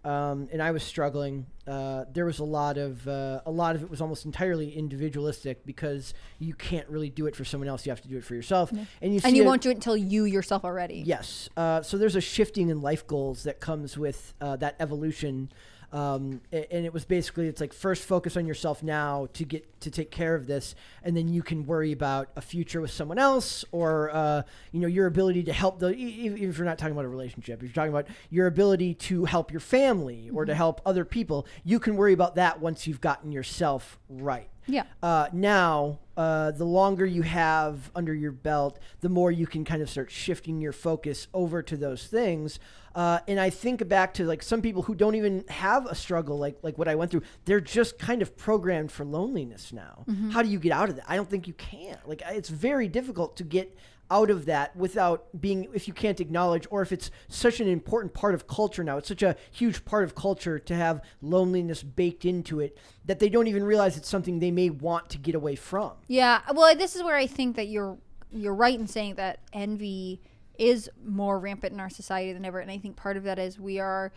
and I was struggling. There was a lot of it was almost entirely individualistic, because you can't really do it for someone else. You have to do it for yourself, and you won't do it until you yourself are ready. Yes. So there's a shifting in life goals that comes with that evolution. And it was basically, it's like first focus on yourself now to get to take care of this, and then you can worry about a future with someone else, or your ability to help even if you're not talking about a relationship, if you're talking about your ability to help your family or to help other people, you can worry about that once you've gotten yourself right. Yeah. Now, the longer you have under your belt, the more you can kind of start shifting your focus over to those things. And I think back to like some people who don't even have a struggle like what I went through. They're just kind of programmed for loneliness now. Mm-hmm. How do you get out of that? I don't think you can. Like it's very difficult to get out of that without being, if you can't acknowledge, or if it's such an important part of culture now, it's such a huge part of culture to have loneliness baked into it, that they don't even realize it's something they may want to get away from. Yeah. Well, this is where I think that you're right in saying that envy is more rampant in our society than ever. And I think part of that is we are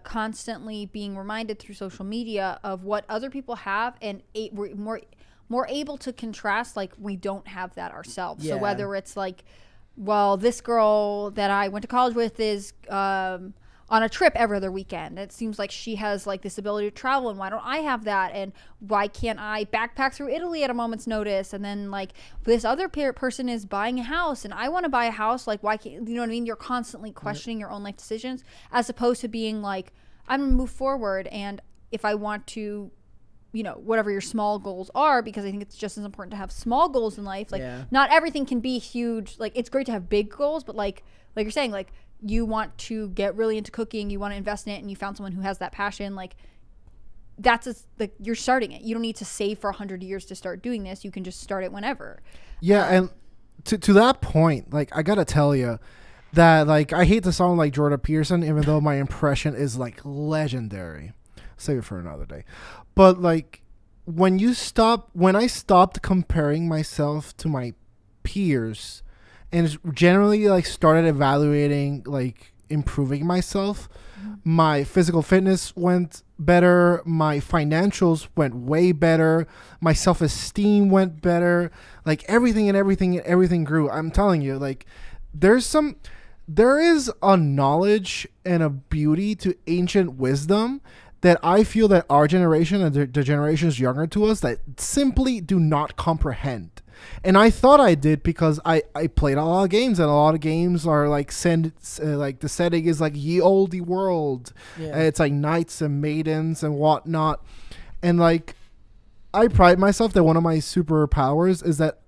constantly being reminded through social media of what other people have, and we're more able to contrast, like we don't have that ourselves. Yeah. So whether it's like, well, this girl that I went to college with is on a trip every other weekend. It seems like she has like this ability to travel, and why don't I have that? And why can't I backpack through Italy at a moment's notice? And then like this other person is buying a house and I want to buy a house. Like why can't, you know what I mean? You're constantly questioning your own life decisions, as opposed to being like, I'm gonna move forward, and if I want to, whatever your small goals are, because I think it's just as important to have small goals in life. Like not everything can be huge. Like it's great to have big goals, but like you're saying, like you want to get really into cooking, you want to invest in it, and you found someone who has that passion. Like that's like you're starting it. You don't need to save for 100 years to start doing this. You can just start it whenever. Yeah. And to that point, like I gotta tell you that like I hate to sound like Jordan Peterson, even though my impression is like legendary. Save it for another day. But like when I stopped comparing myself to my peers and generally like started evaluating like improving myself, my physical fitness went better, my financials went way better, my self-esteem went better, like everything grew. I'm telling you, like there is a knowledge and a beauty to ancient wisdom that I feel that our generation and the generations younger to us that simply do not comprehend. And I thought I did because I played a lot of games, and a lot of games are like like the setting is like ye olde world. Yeah. It's like knights and maidens and whatnot. And like I pride myself that one of my superpowers is that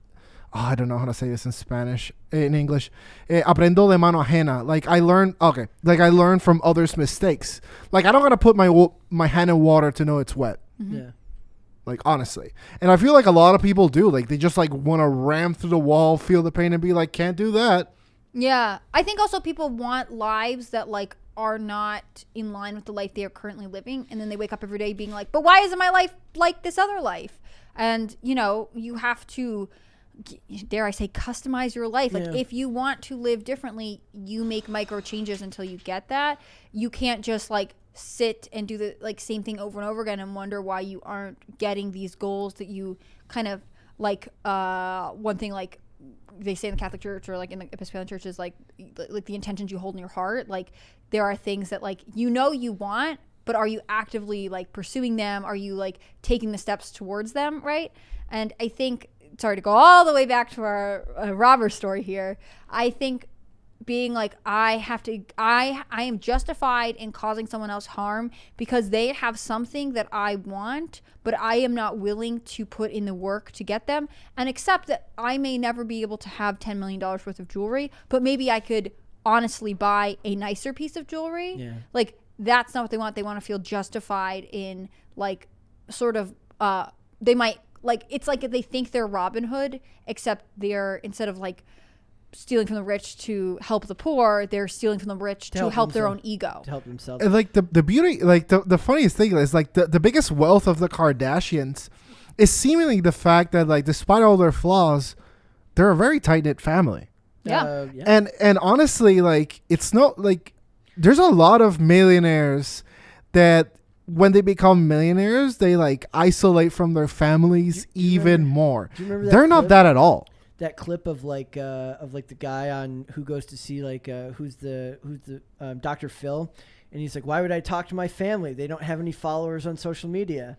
I don't know how to say this in Spanish, in English. Aprendo de mano ajena. Like I learn from others' mistakes. Like I don't gotta put my hand in water to know it's wet. Yeah. Like honestly, and I feel like a lot of people do. Like they just like want to ram through the wall, feel the pain, and be like, can't do that. Yeah, I think also people want lives that like are not in line with the life they are currently living, and then they wake up every day being like, but why isn't my life like this other life? And you know, you have to, dare I say, customize your life. Like if you want to live differently, you make micro changes until you get that. You can't just like sit and do the like same thing over and over again and wonder why you aren't getting these goals that you kind of like. One thing like they say in the Catholic Church or like in the Episcopalian churches, like the intentions you hold in your heart, like there are things that like you want, but are you actively like pursuing them? Are you like taking the steps towards them, right? And I think, sorry to go all the way back to our robber story here, I think being like I am justified in causing someone else harm because they have something that I want, but I am not willing to put in the work to get them, and accept that I may never be able to have $10 million worth of jewelry, but maybe I could honestly buy a nicer piece of jewelry. Yeah. Like that's not what they want. They want to feel justified in like sort of they might like, it's like if they think they're Robin Hood, except they're, instead of like stealing from the rich to help the poor, they're stealing from the rich to help their own ego. To help themselves. And like the beauty, like the funniest thing is like the biggest wealth of the Kardashians is seemingly the fact that like despite all their flaws, they're a very tight-knit family. Yeah. And honestly, like it's not like there's a lot of millionaires that when they become millionaires, they like isolate from their families even more. Do you remember that They're not clip? that at all. That clip of like the guy on who goes to see like who's the Dr. Phil, and he's like, why would I talk to my family? They don't have any followers on social media.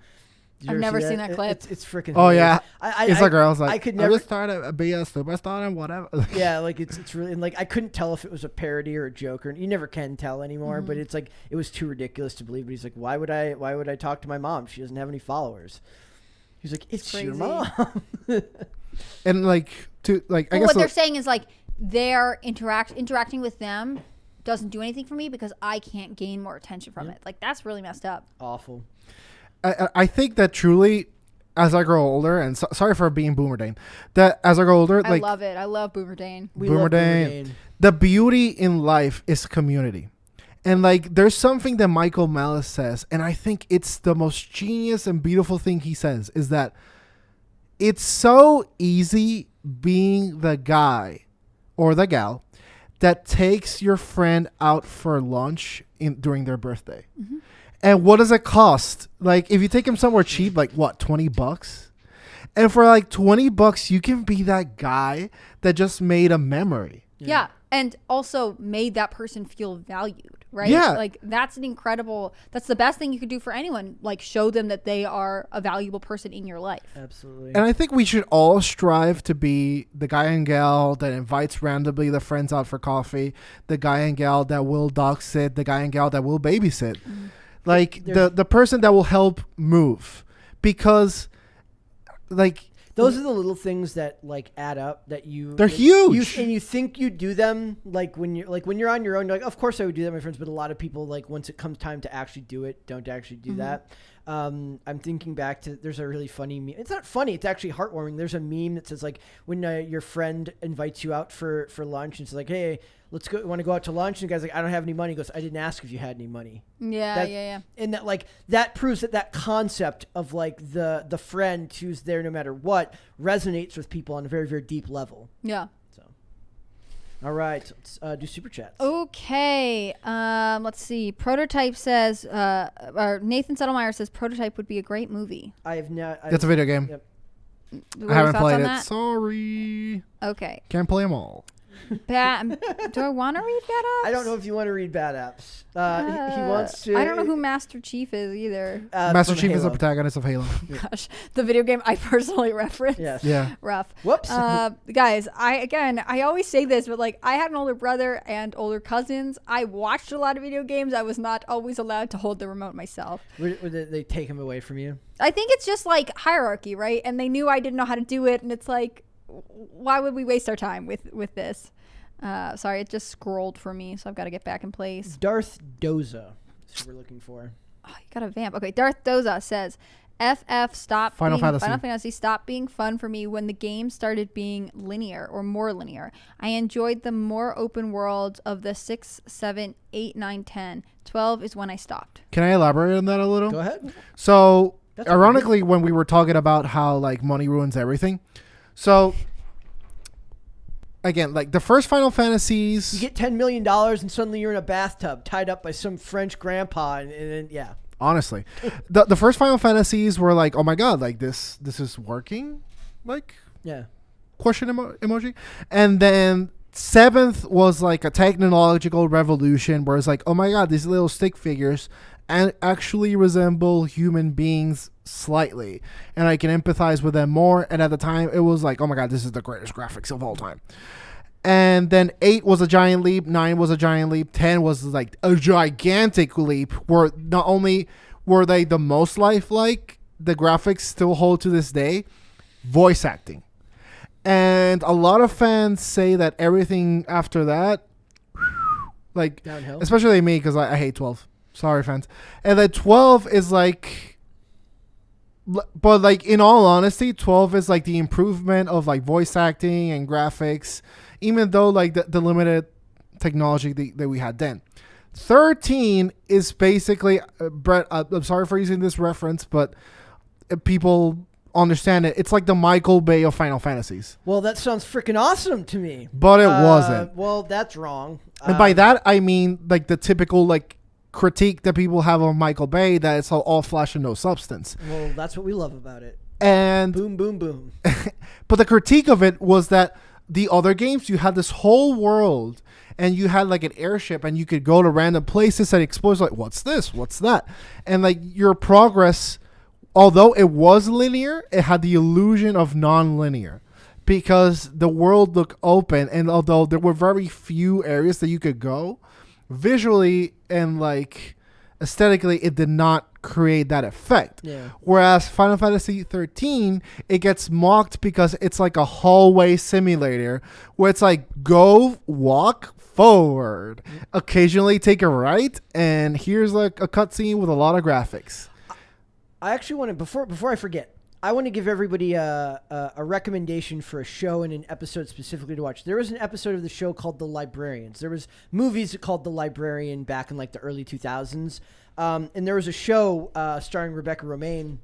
I've never seen that clip. It's freaking. Oh hilarious. yeah, it's like girls like I could never just try to be a superstar and whatever. Yeah, like it's really, and like I couldn't tell if it was a parody or a joke, or you never can tell anymore. But it's like it was too ridiculous to believe. But he's like, why would I talk to my mom? She doesn't have any followers. He's like, it's your mom. And like I guess what they're saying is like they're interacting with them doesn't do anything for me because I can't gain more attention from it. Like that's really messed up. Awful. I think that truly, as I grow older, and sorry for being Boomer Dane, that as I grow older, I like love it. I love Boomer Dane. Boomer Dane. The beauty in life is community. And like there's something that Michael Malice says, and I think it's the most genius and beautiful thing he says, is that it's so easy being the guy or the gal that takes your friend out for lunch during their birthday. Mm-hmm. And what does it cost? Like if you take him somewhere cheap, like what, $20? And for like $20, you can be that guy that just made a memory. Yeah. And also made that person feel valued, right? Yeah. Like that's the best thing you could do for anyone. Like show them that they are a valuable person in your life. Absolutely. And I think we should all strive to be the guy and gal that invites randomly the friends out for coffee, the guy and gal that will dog sit, the guy and gal that will babysit. Mm-hmm. Like the person that will help move, because like those are the little things that like add up that they're huge. And you think you do them like when you're on your own, you're like, of course I would do that, my friends. But a lot of people, like once it comes time to actually do it, don't actually do that. I'm thinking back to, there's a really funny meme. It's not funny, it's actually heartwarming. There's a meme that says like when your friend invites you out for lunch and it's like, hey, let's go, want to go out to lunch? And the guy's like, I don't have any money. He goes, I didn't ask if you had any money. Yeah. And that like that proves that concept of like the friend who's there no matter what resonates with people on a very, very deep level. Yeah. So all right, let's do super chats. Okay. Let's see. Prototype says or Nathan Settlemeyer says Prototype would be a great movie. I have not. It's a video game. Yep. What I haven't are your thoughts played on it. that? Sorry. Okay. Can't play them all. Do I want to read bad apps? I don't know if you want to read bad apps. He wants to. I don't know who Master Chief is either. Master from Chief is the Halo. protagonist of Halo. Gosh, the video game I personally reference. Yes. Yeah. Rough. Whoops. Guys, I always say this, but like I had an older brother and older cousins. I watched a lot of video games. I was not always allowed to hold the remote myself. Would they take him away from you? I think it's just like hierarchy, right? And they knew I didn't know how to do it, and it's like, why would we waste our time with this? Sorry, it just scrolled for me, so I've got to get back in place. Darth Doza. That's what we're looking for. Oh, you got a vamp. Okay, Darth Doza says, Final Fantasy stopped being fun for me when the game started being linear or more linear. I enjoyed the more open world of the 6, 7, 8, 9, 10. 12 is when I stopped. Can I elaborate on that a little? Go ahead. So, That's ironically, when we were talking about how like money ruins everything, so again, like the first Final Fantasies, You get $10 million and suddenly you're in a bathtub tied up by some French grandpa, and then yeah. honestly, the first Final Fantasies were like, oh my god, like this is working, like Yeah. question emoji, and then seventh was like a technological revolution where it's like, oh my god, these little stick figures and actually resemble human beings slightly, and I can empathize with them more. And at the time, it was like, oh my god, this is the greatest graphics of all time. And then 8 was a giant leap, 9 was a giant leap, 10 was like a gigantic leap, where not only were they the most lifelike, the graphics still hold to this day, voice acting. And a lot of fans say that everything after that, like, Downhill. especially me, because I hate 12. Sorry, fans. And then 12 is like, but like in all honesty, 12 is like the improvement of like voice acting and graphics, even though like the limited technology that we had then. 13 is basically, Brett, I'm sorry for using this reference, but people understand it. It's like the Michael Bay of Final Fantasies. Well, that sounds freaking awesome to me. But it wasn't. Well, that's wrong. And by that, I mean like the typical like critique that people have of Michael Bay, that it's all flesh and no substance. Well, that's what we love about it. And Boom, boom, boom. but the critique of it was that the other games, you had this whole world and you had like an airship and you could go to random places and explore, like, what's this? What's that? And like your progress, although it was linear, it had the illusion of non-linear because the world looked open. And although there were very few areas that you could go, visually and like aesthetically, it did not create that effect. Yeah. Whereas Final Fantasy 13, it gets mocked because it's like a hallway simulator where it's like go walk forward, occasionally take a right, and here's like a cutscene with a lot of graphics. I actually want to, before I forget, I want to give everybody a recommendation for a show and an episode specifically to watch. There was an episode of the show called The Librarians. There was movies called The Librarian back in like the early 2000s. And there was a show starring Rebecca Romijn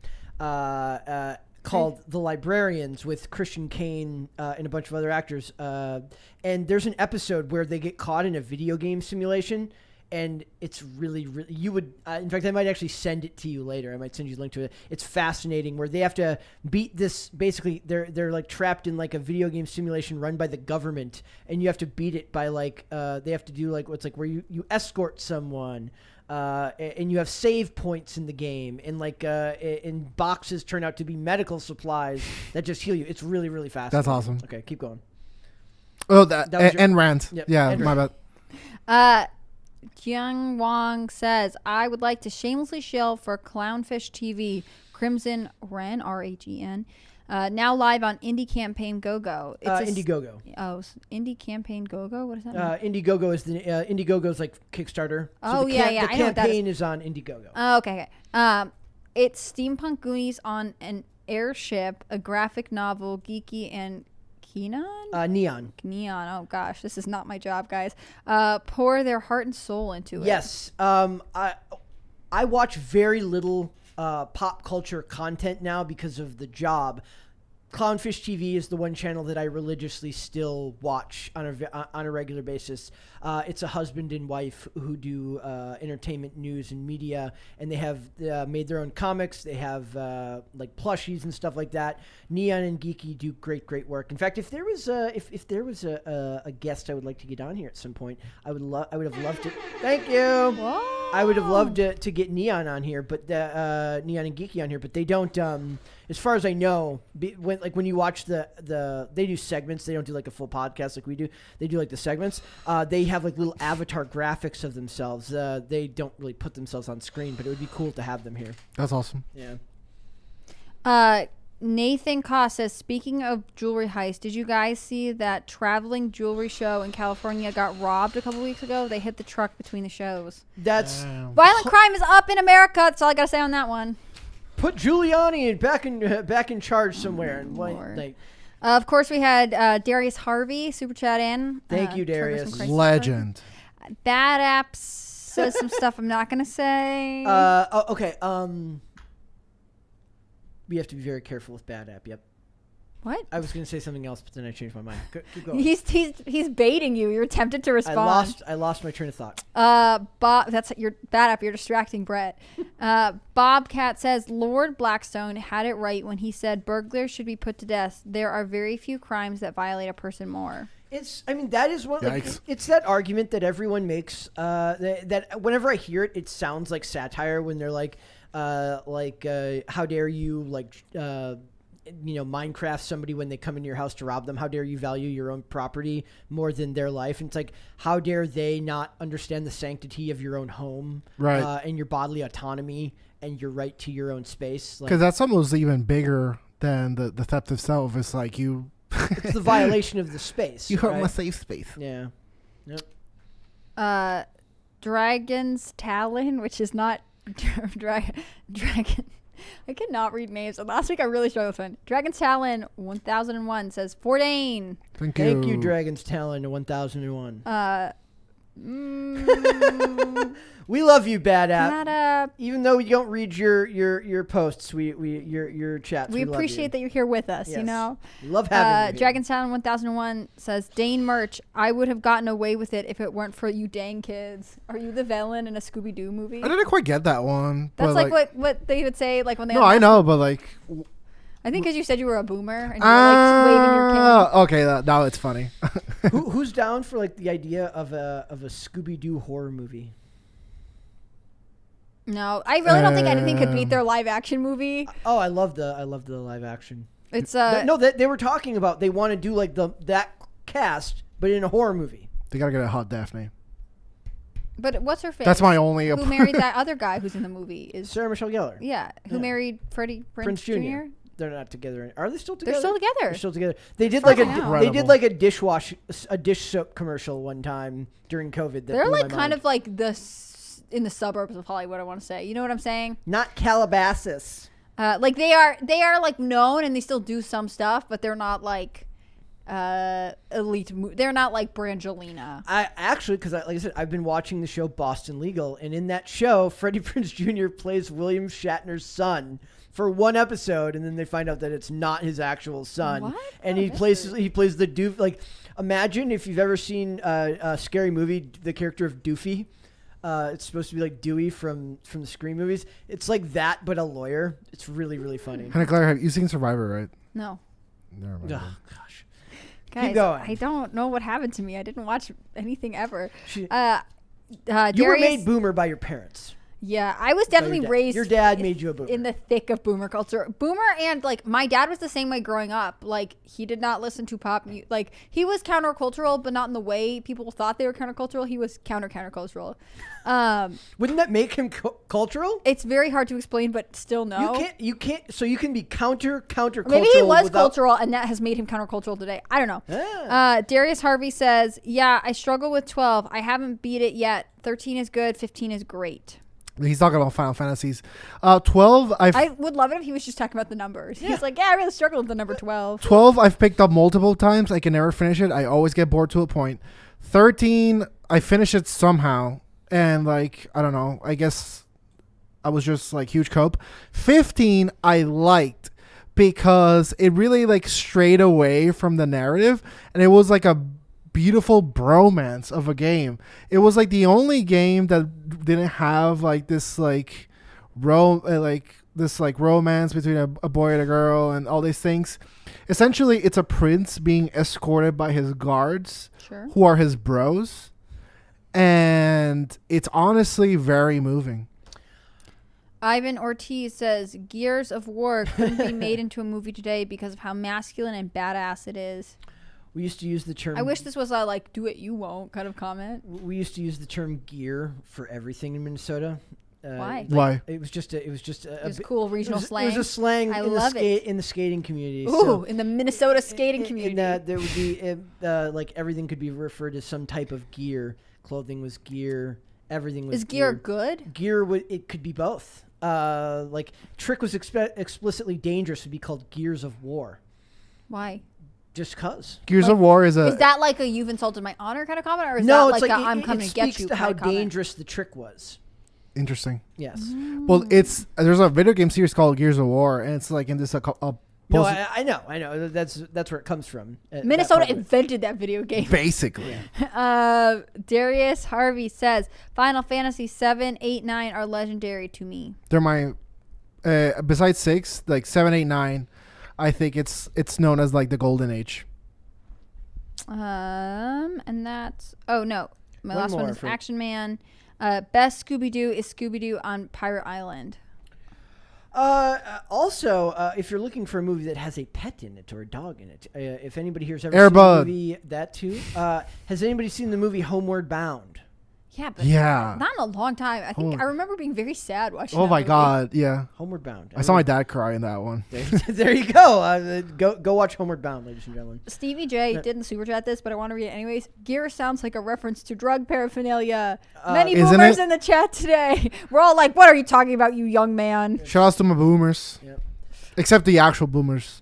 called The Librarians with Christian Kane and a bunch of other actors. And there's an episode where they get caught in a video game simulation. And it's really, really, you would, in fact, I might actually send it to you later. I might send you a link to it. It's fascinating where they have to beat this, basically, they're like trapped in like a video game simulation run by the government. And you have to beat it by like, they have to do like, what's like where you escort someone. And you have save points in the game. And like, and boxes turn out to be medical supplies that just heal you. It's really, really fascinating. That's awesome. Okay, keep going. Oh, That was your- and rant. Yep, Yeah, and my bad. Jiang Wang says, I would like to shamelessly shill for Clownfish TV, Crimson Ren, Rhen, now live on Indie Campaign Go-Go. Indiegogo. Indie Campaign Go-Go? What does that mean? Indiegogo is the Indiegogo's like Kickstarter. Oh, the yeah. The I know what that campaign is on Indiegogo. Oh, okay. It's steampunk Goonies on an airship, a graphic novel, geeky and Neon. Oh gosh, this is not my job, guys. Pour their heart and soul into it. Yes. I watch very little pop culture content now because of the job. Clownfish TV is the one channel that I religiously still watch on a regular basis. It's a husband and wife who do entertainment, news, and media, and they have made their own comics. They have like plushies and stuff like that. Neon and Geeky do great work. In fact, if there was a guest I would like to get on here at some point, I would have loved to. Thank you. Whoa. I would have loved to get Neon on here, but Neon and Geeky on here, but they don't. As far as I know, when you watch they do segments. They don't do like a full podcast like we do. They do like the segments. They have like little avatar graphics of themselves. They don't really put themselves on screen, but it would be cool to have them here. That's awesome. Yeah. Nathan Koss says, speaking of jewelry heist, did you guys see that traveling jewelry show in California got robbed a couple weeks ago? They hit the truck between the shows. That's Violent crime is up in America. That's all I gotta say on that one. Put Giuliani back in charge somewhere. And of course, we had Darius Harvey super chat in. Thank you, Darius. Legend. Bad Apps says some stuff I'm not gonna say. Okay. We have to be very careful with Bad App. Yep. What? I was going to say something else, but then I changed my mind. Keep going. He's baiting you. You're tempted to respond. I lost my train of thought. Bob, that's your Bad App. You're distracting Brett. Bobcat says Lord Blackstone had it right when he said burglars should be put to death. There are very few crimes that violate a person more. That is one. Like, it's that argument that everyone makes. That whenever I hear it, it sounds like satire when they're like, how dare you Minecraft somebody when they come into your house to rob them? How dare you value your own property more than their life? And it's like, how dare they not understand the sanctity of your own home, right? And your bodily autonomy and your right to your own space? Because that's almost even bigger than the theft itself. It's like you. It's the violation of the space. You hurt my safe space. Yeah. Yep. Dragon's Talon, which is not Dragon. I cannot read names. Last week I really struggled with one. Dragon's Talon 1001 says Fordain. Thank you, Dragon's Talon 1001. We love you, Bad App. Even though we don't read your posts, your chats. We appreciate that you're here with us. Yes. You know, we love having you. Dragon's Talon 1001 says Dane Merch. I would have gotten away with it if it weren't for you dang kids. Are you the villain in a Scooby Doo movie? I didn't quite get that one. That's like what they would say like when they. No, I know, but like. I think because you said you were a boomer and you were waving your cane. Okay, now it's funny. Who's down for like the idea of a Scooby Doo horror movie? No, I really don't think anything could beat their live action movie. Oh, I love the live action. It's they were talking about they want to do like that cast, but in a horror movie. They gotta get a hot Daphne. But what's her face? That's my only. Who married that other guy who's in the movie? Is Sarah Michelle Gellar. Yeah, who married Freddie Prinze Jr. They're not together. Are they still together? They're still together. They're still together. They did a dish soap commercial one time during COVID. They're like kind of like in the suburbs of Hollywood. I want to say, you know what I'm saying? Not Calabasas. Like they are like known and they still do some stuff, but they're not like elite. They're not like Brangelina. I actually, because like I said, I've been watching the show Boston Legal, and in that show, Freddie Prinze Jr. plays William Shatner's son for one episode, and then they find out that it's not his actual son. What? And he plays the doof. Like, imagine if you've ever seen a Scary Movie, the character of Doofy. It's supposed to be like Dewey from the Scream movies. It's like that, but a lawyer. It's really, really funny. Hannah Claire, have you seen Survivor, right? No. Never mind. Oh, gosh. Guys, keep going. I don't know what happened to me. I didn't watch anything ever. You were made boomer by your parents. Yeah, I was definitely raised. Your dad made you a boomer. In the thick of boomer culture. Boomer, and like my dad was the same way growing up. Like he did not listen to pop music. Like he was countercultural, but not in the way people thought they were countercultural. He was countercultural. Wouldn't that make him cultural? It's very hard to explain, but still no. You can't. So you can be countercultural. Maybe he was cultural, and that has made him countercultural today. I don't know. Yeah. Darius Harvey says, "Yeah, I struggle with 12. I haven't beat it yet. 13 is good. 15 is great." He's talking about Final Fantasies. 12, I would love it if he was just talking about the numbers. Yeah. He's like, yeah, I really struggled with the number 12. 12, I've picked up multiple times. I can never finish it. I always get bored to a point. 13, I finish it somehow. And, like, I don't know. I guess I was just, like, huge cope. 15, I liked. because it really like strayed away from the narrative, and it was like a beautiful bromance of a game. It was like the only game that didn't have like this like romance between a boy and a girl and all these things. Essentially, it's a prince being escorted by his guards, Sure. who are his bros, and it's honestly very moving. Ivan Ortiz says Gears of War couldn't be made into a movie today because of how masculine and badass it is. We used to use the term. I wish this was a like do it you won't kind of comment. We used to use the term gear for everything in Minnesota. Why? Why? It was just a It's cool regional slang. It was a slang I in love in the skating community. Ooh, So in the Minnesota skating community. there would be like everything could be referred to some type of gear. Clothing was gear. Everything was Is gear good? Gear it could be both. Like Trick was explicitly dangerous to be called Gears of War. Why? Just cause. Gears of War is Is that like a you've insulted my honor kind of comment, or is No, that it's like like a I'm coming it to get speaks you to how kind of comment? dangerous the Trick was. interesting. Yes. Well, there's a video game series called Gears of War, and it's like in this No, I know. That's where it comes from. Minnesota invented that video game. basically. Darius Harvey says Final Fantasy 7, 8, 9 are legendary to me. They're my besides 6, like 7, 8, 9. I think it's known as like the golden age. And that's my One last one more is for- Action Man. Best Scooby-Doo is Scooby-Doo on Pirate Island. Also, if you're looking for a movie that has a pet in it or a dog in it, if anybody here's ever Air seen Bud. the movie, that too, has anybody seen the movie Homeward Bound? Yeah, but Yeah. not in a long time. I think Oh. I remember being very sad watching. Oh that my movie. god, yeah. Homeward Bound. I saw my dad cry in that one. There you go. Go watch Homeward Bound, ladies and gentlemen. Stevie J didn't super chat this, but I want to read it anyways. Gear sounds like a reference to drug paraphernalia. Many Isn't boomers it? in the chat today. We're all like, "What are you talking about, you young man?" Shout outs to my boomers. Yep. Except the actual boomers.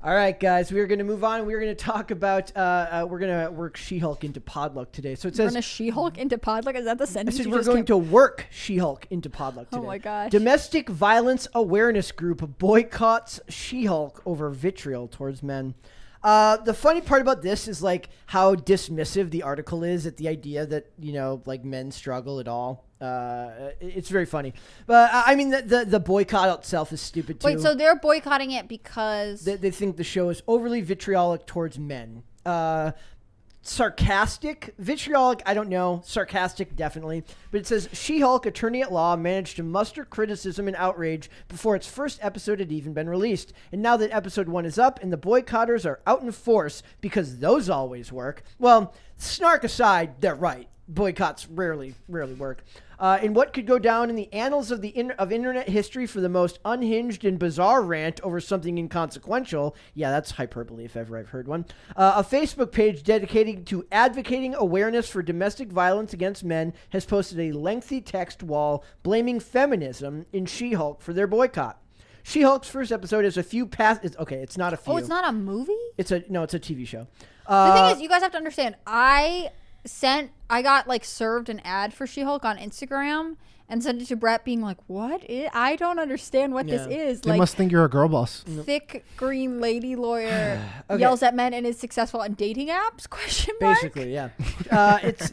All right, guys, we are going to move on. We are going to talk about. We're going to work She-Hulk into Podluck today. So it We're says. gonna She-Hulk into Podluck. Is that the I sentence? said you we're just going came- to work She-Hulk into Podluck today. Oh my gosh. Domestic Violence Awareness Group boycotts She-Hulk over vitriol towards men. The funny part about this is like how dismissive the article is at the idea that, like men struggle at all. It's very funny. But I mean, the boycott itself is stupid too. Wait, so they're boycotting it because They think the show is overly vitriolic towards men. Sarcastic, vitriolic, I don't know. Sarcastic, definitely. But it says She-Hulk attorney at law managed to muster criticism and outrage before its first episode had even been released. And now that episode 1 is up and the boycotters are out in force because those always work. Well, snark aside, they're right. Boycotts rarely work. In what could go down in the annals of internet history for the most unhinged and bizarre rant over something inconsequential, yeah, that's hyperbole if ever I've heard one, a Facebook page dedicated to advocating awareness for domestic violence against men has posted a lengthy text wall blaming feminism in She-Hulk for their boycott. She-Hulk's first episode is a few it's not a few. oh, it's not a movie. It's a TV show. The thing is, you guys have to understand. I got like served an ad for She-Hulk on Instagram and sent it to Brett, being like, "What? I don't understand what this Yeah. is." They Like, must think you're a girl boss. thick green lady lawyer Okay. yells at men and is successful on dating apps? Question mark. Basically, yeah. It's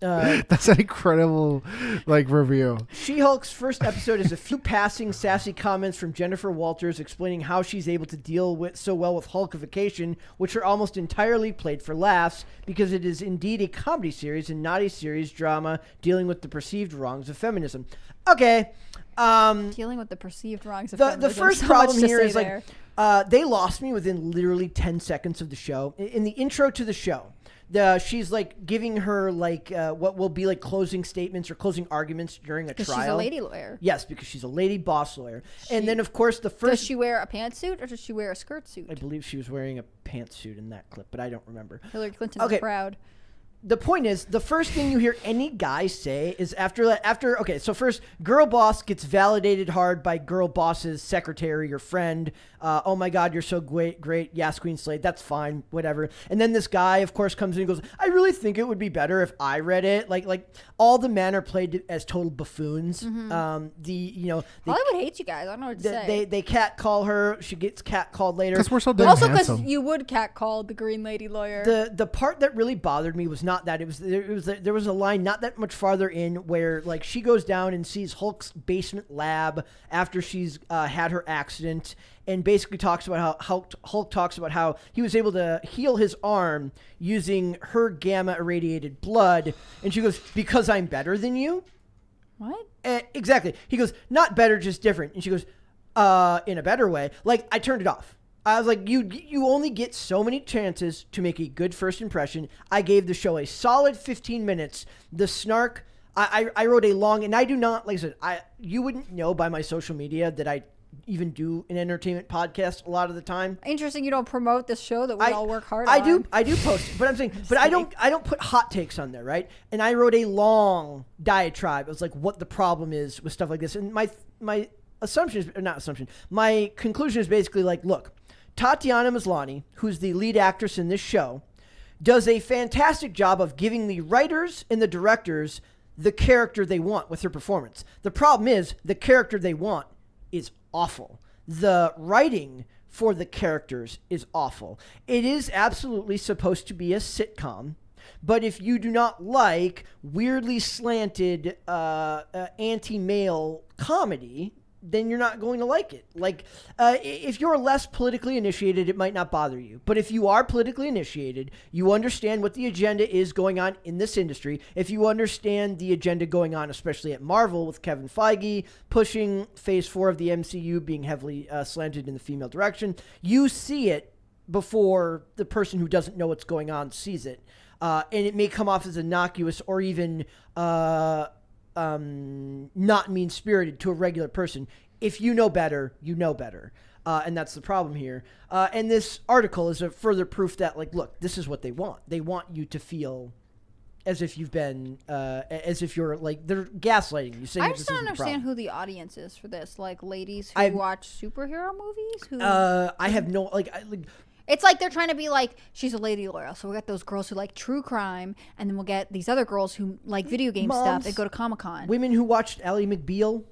That's an incredible like review. She-Hulk's first episode is a few passing sassy comments from Jennifer Walters explaining how she's able to deal so well with Hulkification, which are almost entirely played for laughs because it is indeed a comedy series and not a series drama dealing with the perceived wrongs of feminism. Okay. Dealing with the perceived wrongs of The feminism. first So problem much to here say is there. like they lost me within literally 10 seconds of the show. In the intro to the show, she's like giving her like what will be like closing statements or closing arguments during a trial. Because she's a lady lawyer. Yes, because she's a lady boss lawyer. And then, of course, the Does first... she wear a pantsuit or does she wear a skirt suit? I believe she was wearing a pantsuit in that clip, but I don't remember. Hillary Clinton Okay. is proud. the point is, the first thing you hear any guy say is okay, so first, girl boss gets validated hard by girl boss's secretary or friend. Oh my God, you're so great. Yes, Queen Slade, that's fine, whatever. And then this guy, of course, comes in and goes, I really think it would be better if I read it. Like all the men are played as total buffoons. Hollywood hates you guys. I don't know what to say. They catcall her. She gets catcalled later. Because we're so damn Also, because handsome. you would catcall the Green Lady lawyer. The part that really bothered me was not that. There was a line not that much farther in where like she goes down and sees Hulk's basement lab after she's had her accident, and basically talks about how Hulk talks about how he was able to heal his arm using her gamma irradiated blood, and she goes, because I'm better than you. What? Exactly. He goes, not better, just different. And she goes, in a better way. Like, I turned it off. I was like, you only get so many chances to make a good first impression. I gave the show a solid 15 minutes. The snark, I wrote a long, and I do not, like I said, you wouldn't know by my social media that I even do an entertainment podcast a lot of the time. Interesting, you don't promote this show that we all work hard I on. I do post, but I'm saying, but I don't put hot takes on there, right? And I wrote a long diatribe. It was like what the problem is with stuff like this. And my assumption is, or not assumption, my conclusion is basically like, look, Tatiana Maslany, who's the lead actress in this show, does a fantastic job of giving the writers and the directors the character they want with her performance. The problem is the character they want is awful. The writing for the characters is awful. It is absolutely supposed to be a sitcom, but if you do not like weirdly slanted anti-male comedy, then you're not going to like it. Like, if you're less politically initiated, it might not bother you. But if you are politically initiated, you understand what the agenda is going on in this industry. If you understand the agenda going on, especially at Marvel with Kevin Feige pushing Phase 4 of the MCU being heavily slanted in the female direction, you see it before the person who doesn't know what's going on sees it. And it may come off as innocuous or even not mean-spirited to a regular person. If you know better, you know better. And that's the problem here. And this article is a further proof that, like, look, this is what they want. They want you to feel as if you've been, as if you're, like, they're gaslighting you. Saying I just don't understand who the audience is for this. Like, ladies who watch superhero movies? Who? I have no, It's like they're trying to be like, she's a lady lawyer. So we'll get those girls who like true crime, and then we'll get these other girls who like video game stuff that go to Comic-Con. Women who watched Ally McBeal.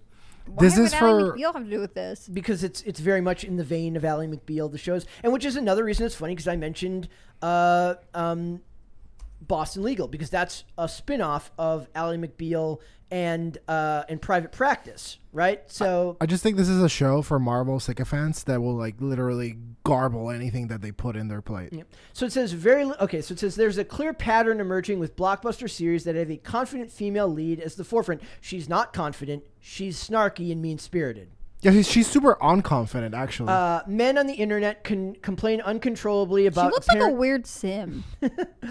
This is for Ally McBeal have to do with this? Because it's very much in the vein of Ally McBeal, the shows. And which is another reason it's funny, because I mentioned Boston Legal, because that's a spin-off of Ally McBeal and Private Practice, right? So I just think this is a show for Marvel sycophants that will like literally garble anything that they put in their plate. Yeah. So it says there's a clear pattern emerging with blockbuster series that have a confident female lead as the forefront. She's not confident. She's snarky and mean-spirited. Yeah, she's super unconfident, actually. Men on the internet can complain uncontrollably about. She looks like a weird sim.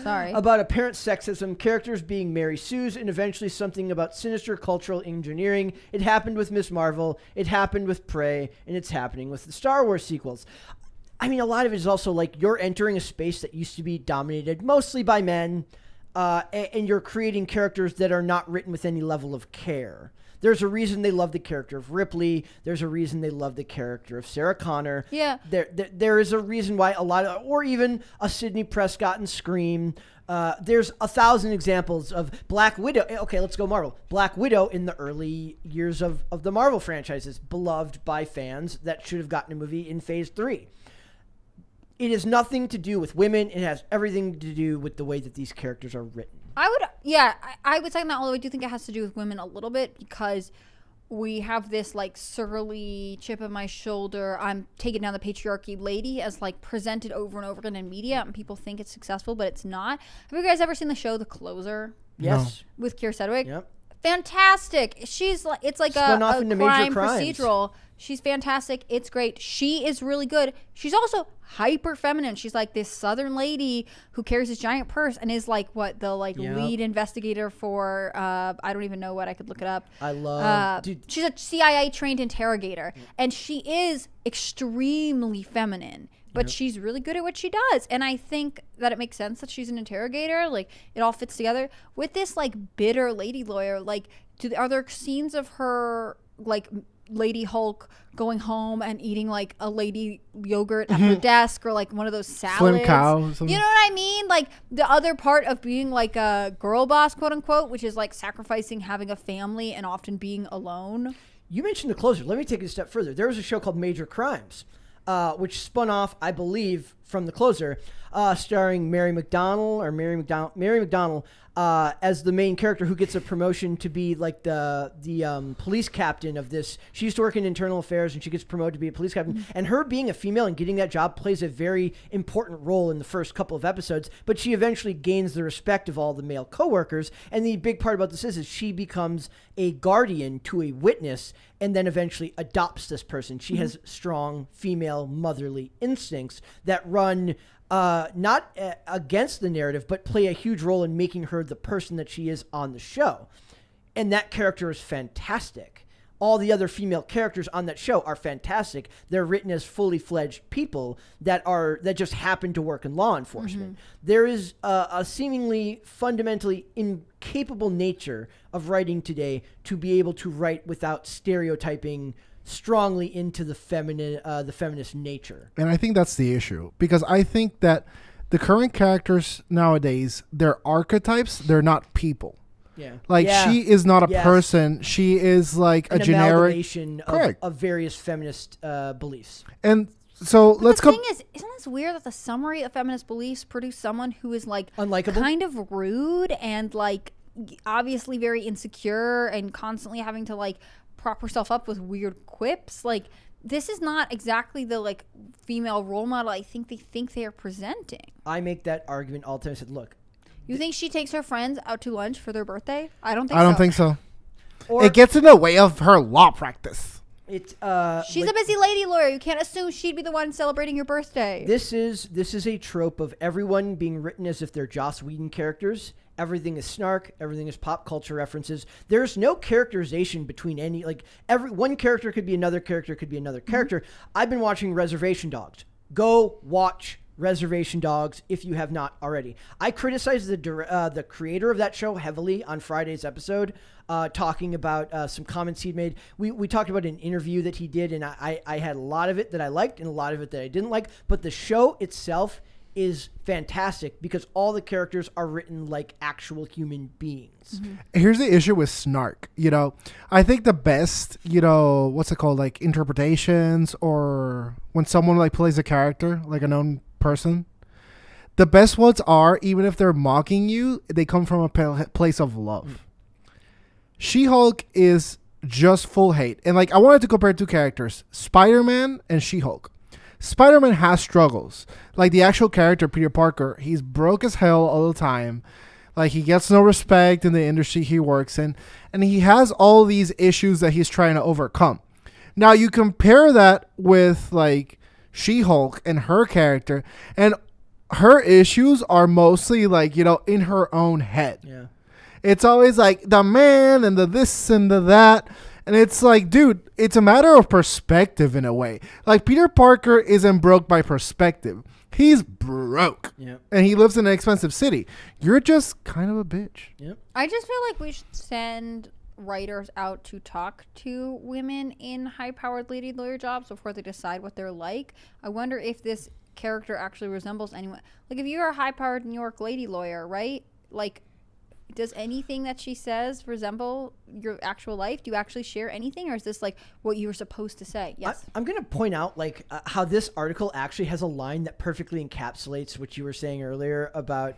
Sorry. About apparent sexism, characters being Mary Sue's, and eventually something about sinister cultural engineering. It happened with Miss Marvel. It happened with Prey, and it's happening with the Star Wars sequels. I mean, a lot of it is also like you're entering a space that used to be dominated mostly by men, and you're creating characters that are not written with any level of care. There's a reason they love the character of Ripley. There's a reason they love the character of Sarah Connor. Yeah. There is a reason why or even a Sidney Prescott in Scream. There's 1,000 examples of Black Widow. Okay, let's go Marvel. Black Widow in the early years of the Marvel franchises, beloved by fans that should have gotten a movie in Phase 3. It has nothing to do with women. It has everything to do with the way that these characters are written. I would say that, although I do think it has to do with women a little bit, because we have this like surly chip on my shoulder, I'm taking down the patriarchy lady as like presented over and over again in media, and people think it's successful, but it's not. Have you guys ever seen the show The Closer? Yes. No. With Keira Sedgwick? Yep. Fantastic. She's like, it's like a crime procedural. She's fantastic. It's great. She is really good. She's also hyper feminine. She's like this Southern lady who carries this giant purse and is like lead investigator for I don't even know what, I could look it up. I love she's a CIA trained interrogator, and she is extremely feminine. but she's really good at what she does. And I think that it makes sense that she's an interrogator. Like, it all fits together. With this, like, bitter lady lawyer, like, are there scenes of her, like, Lady Hulk going home and eating, like, a lady yogurt at her desk, or, like, one of those salads? Slim cow or something. You know what I mean? Like, the other part of being, like, a girl boss, quote unquote, which is, like, sacrificing having a family and often being alone. You mentioned The Closer. Let me take it a step further. There was a show called Major Crimes, which spun off, I believe, from The Closer, starring Mary McDonnell as the main character, who gets a promotion to be like the police captain of this. She used to work in internal affairs, and she gets promoted to be a police captain. And her being a female and getting that job plays a very important role in the first couple of episodes. But she eventually gains the respect of all the male coworkers. And the big part about this is she becomes a guardian to a witness, and then eventually adopts this person. She has strong female motherly instincts that run not against the narrative, but play a huge role in making her the person that she is on the show. And that character is fantastic. All the other female characters on that show are fantastic. They're written as fully fledged people that just happen to work in law enforcement. There is a seemingly fundamentally incapable nature of writing today to be able to write without stereotyping strongly into the feminist nature. And I think that's the issue, because I think that the current characters nowadays, they're archetypes, they're not people. Yeah. Like, she is not a person. She is like a generic amalgamation of various feminist beliefs. And so but the thing is, isn't this weird that the summary of feminist beliefs produce someone who is like unlikable, kind of rude, and like obviously very insecure, and constantly having to like prop herself up with weird quips? Like, this is not exactly the like female role model I think they are presenting. I make that argument all the time. I said, look, you think she takes her friends out to lunch for their birthday? I don't think so. Or it gets in the way of her law practice. It's she's a busy lady lawyer. You can't assume she'd be the one celebrating your birthday. This is a trope of everyone being written as if they're Joss Whedon characters. Everything is snark. Everything is pop culture references. There's no characterization between any, like, one character could be another character, could be another character. I've been watching Reservation Dogs. Go watch Reservation Dogs if you have not already. I criticized the creator of that show heavily on Friday's episode, talking about some comments he'd made. We talked about an interview that he did, and I had a lot of it that I liked and a lot of it that I didn't like. But the show itself is fantastic because all the characters are written like actual human beings. Here's the issue with snark. I think the best, what's it called? Like interpretations, or when someone like plays a character, like a known person, the best ones are, even if they're mocking you, they come from a place of love. She-Hulk is just full hate. And like, I wanted to compare two characters, Spider-Man and She-Hulk. Spider-Man has struggles. Like the actual character, Peter Parker, he's broke as hell all the time. Like, he gets no respect in the industry he works in. And he has all these issues that he's trying to overcome. Now, you compare that with, like, She-Hulk and her character, and her issues are mostly, like, in her own head. Yeah. It's always, like, the man and the this and the that. And it's like, dude, it's a matter of perspective in a way. Like, Peter Parker isn't broke by perspective. He's broke. Yep. And he lives in an expensive city. You're just kind of a bitch. Yep. I just feel like we should send writers out to talk to women in high-powered lady lawyer jobs before they decide what they're like. I wonder if this character actually resembles anyone. Like, if you're a high-powered New York lady lawyer, right? Like, does anything that she says resemble your actual life? Do you actually share anything, or is this like what you were supposed to say? Yes. I'm going to point out like how this article actually has a line that perfectly encapsulates what you were saying earlier about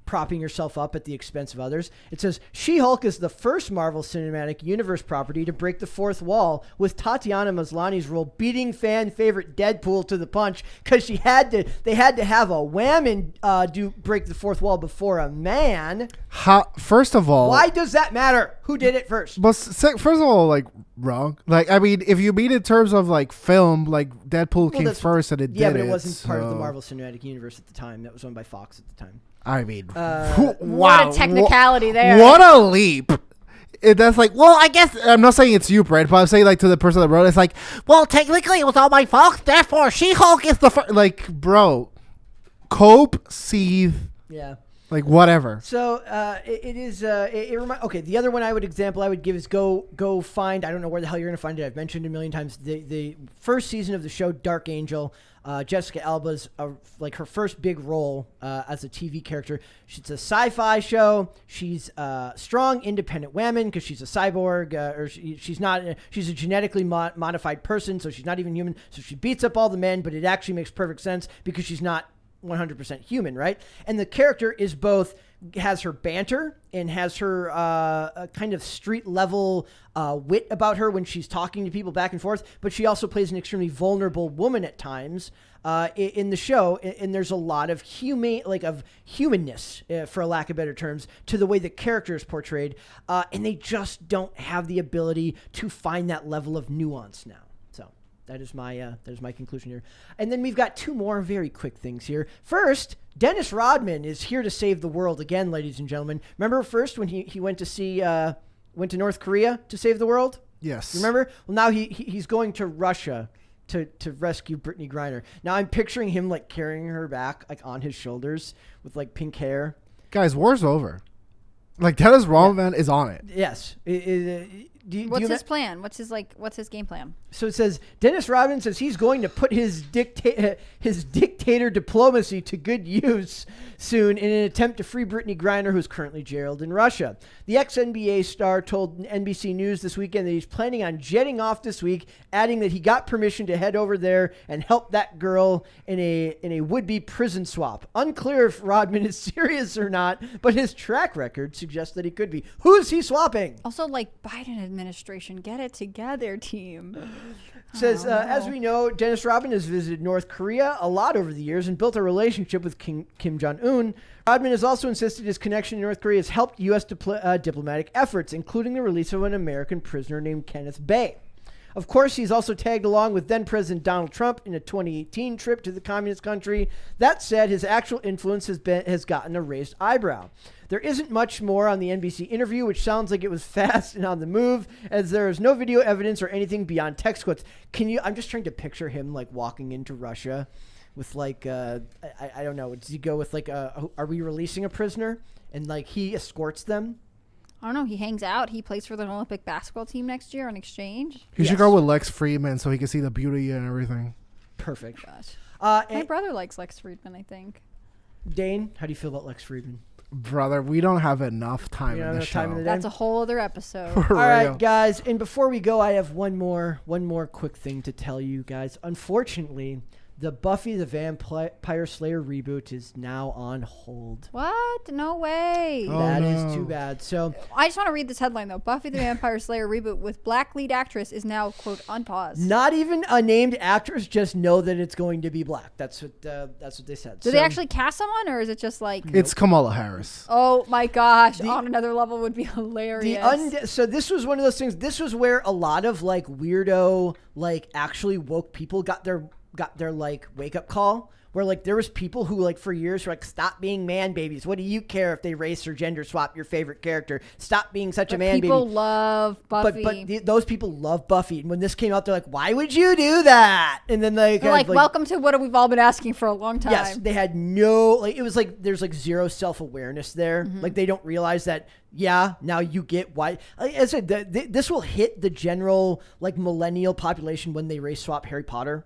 propping yourself up at the expense of others. It says, She-Hulk is the first Marvel Cinematic Universe property to break the fourth wall, with Tatiana Maslany's role beating fan favorite Deadpool to the punch, because they had to have a woman break the fourth wall before a man. First of all, why does that matter? Who did it first? But first of all, like, wrong. Like, I mean, if you mean in terms of like film, like Deadpool came first and it did. Yeah, but it wasn't part of the Marvel Cinematic Universe at the time. That was owned by Fox at the time. I mean, wow. What a technicality there. What a leap. That's like, well, I guess I'm not saying it's you, Brett, but I'm saying like to the person that wrote it, it's like, well, technically it was all my fault. Therefore, She-Hulk is the first. Like, bro, cope, seethe, Yeah. like whatever. So it is. Okay, the other one I would give is go find. I don't know where the hell you're gonna find it. I've mentioned it a million times. The first season of the show Dark Angel. Jessica Alba's like her first big role as a TV character. It's a sci-fi show. She's a strong, independent woman because she's a cyborg, she's not. She's a genetically modified person, so she's not even human. So she beats up all the men, but it actually makes perfect sense because she's not 100% human, right? And the character is both has her banter and has her a kind of street level wit about her when she's talking to people back and forth, but she also plays an extremely vulnerable woman at times in the show, and there's a lot of humanness, for a lack of better terms, to the way the character is portrayed, and they just don't have the ability to find that level of nuance now. That is my conclusion here. And then we've got two more very quick things here. First, Dennis Rodman is here to save the world again, ladies and gentlemen. Remember first when he went to North Korea to save the world? Yes. Remember? Well, now he's going to Russia to rescue Brittany Griner. Now I'm picturing him like carrying her back like on his shoulders with like pink hair. Guys, war's over. Like Dennis Rodman is on it. Yes. What's his plan? What's his game plan? So it says Dennis Rodman says he's going to put his dictator diplomacy to good use soon in an attempt to free Brittany Griner, who's currently jailed in Russia. The ex-NBA star told NBC News this weekend that he's planning on jetting off this week, adding that he got permission to head over there and help that girl in a would-be prison swap. Unclear if Rodman is serious or not, but his track record suggests that he could be. Who's he swapping? Also, like Biden administration, get it together, team. Says, as we know, Dennis Rodman has visited North Korea a lot over the years and built a relationship with Kim Jong-un. Rodman has also insisted his connection to North Korea has helped U.S. diplomatic efforts, including the release of an American prisoner named Kenneth Bae. Of course, he's also tagged along with then-President Donald Trump in a 2018 trip to the communist country. That said, his actual influence has gotten a raised eyebrow. There isn't much more on the NBC interview, which sounds like it was fast and on the move, as there is no video evidence or anything beyond text quotes. I'm just trying to picture him like walking into Russia with like, I don't know, does he go with like, are we releasing a prisoner? And like he escorts them? I don't know. He hangs out. He plays for the Olympic basketball team next year on exchange. He should go with Lex Friedman so he can see the beauty and everything. Perfect. Gosh. My brother likes Lex Friedman, I think. Dane, how do you feel about Lex Friedman? Brother, we don't have enough time in the show. That's a whole other episode. All right, guys. And before we go, I have one more quick thing to tell you guys. Unfortunately, the Buffy the Vampire Slayer reboot is now on hold. What? No way. That is too bad. So I just want to read this headline, though. Buffy the Vampire Slayer reboot with black lead actress is now, quote, on pause. Not even a named actress, just know that it's going to be black. That's what they said. Do they actually cast someone, or is it just like... It's Kamala Harris. Oh, my gosh. On another level would be hilarious. So this was one of those things. This was where a lot of, like, weirdo, like, actually woke people got their like wake up call, where like there was people who like for years were like, stop being man babies. What do you care if they race or gender swap your favorite character? Stop being such a man baby. People love Buffy. But those people love Buffy. And when this came out, they're like, why would you do that? And then they're like, welcome to what we've all been asking for a long time. Yes, they had no, like, it was like there's like zero self-awareness there. Mm-hmm. Like they don't realize that, yeah, now you get why. Like I said, this will hit the general like millennial population when they race swap Harry Potter.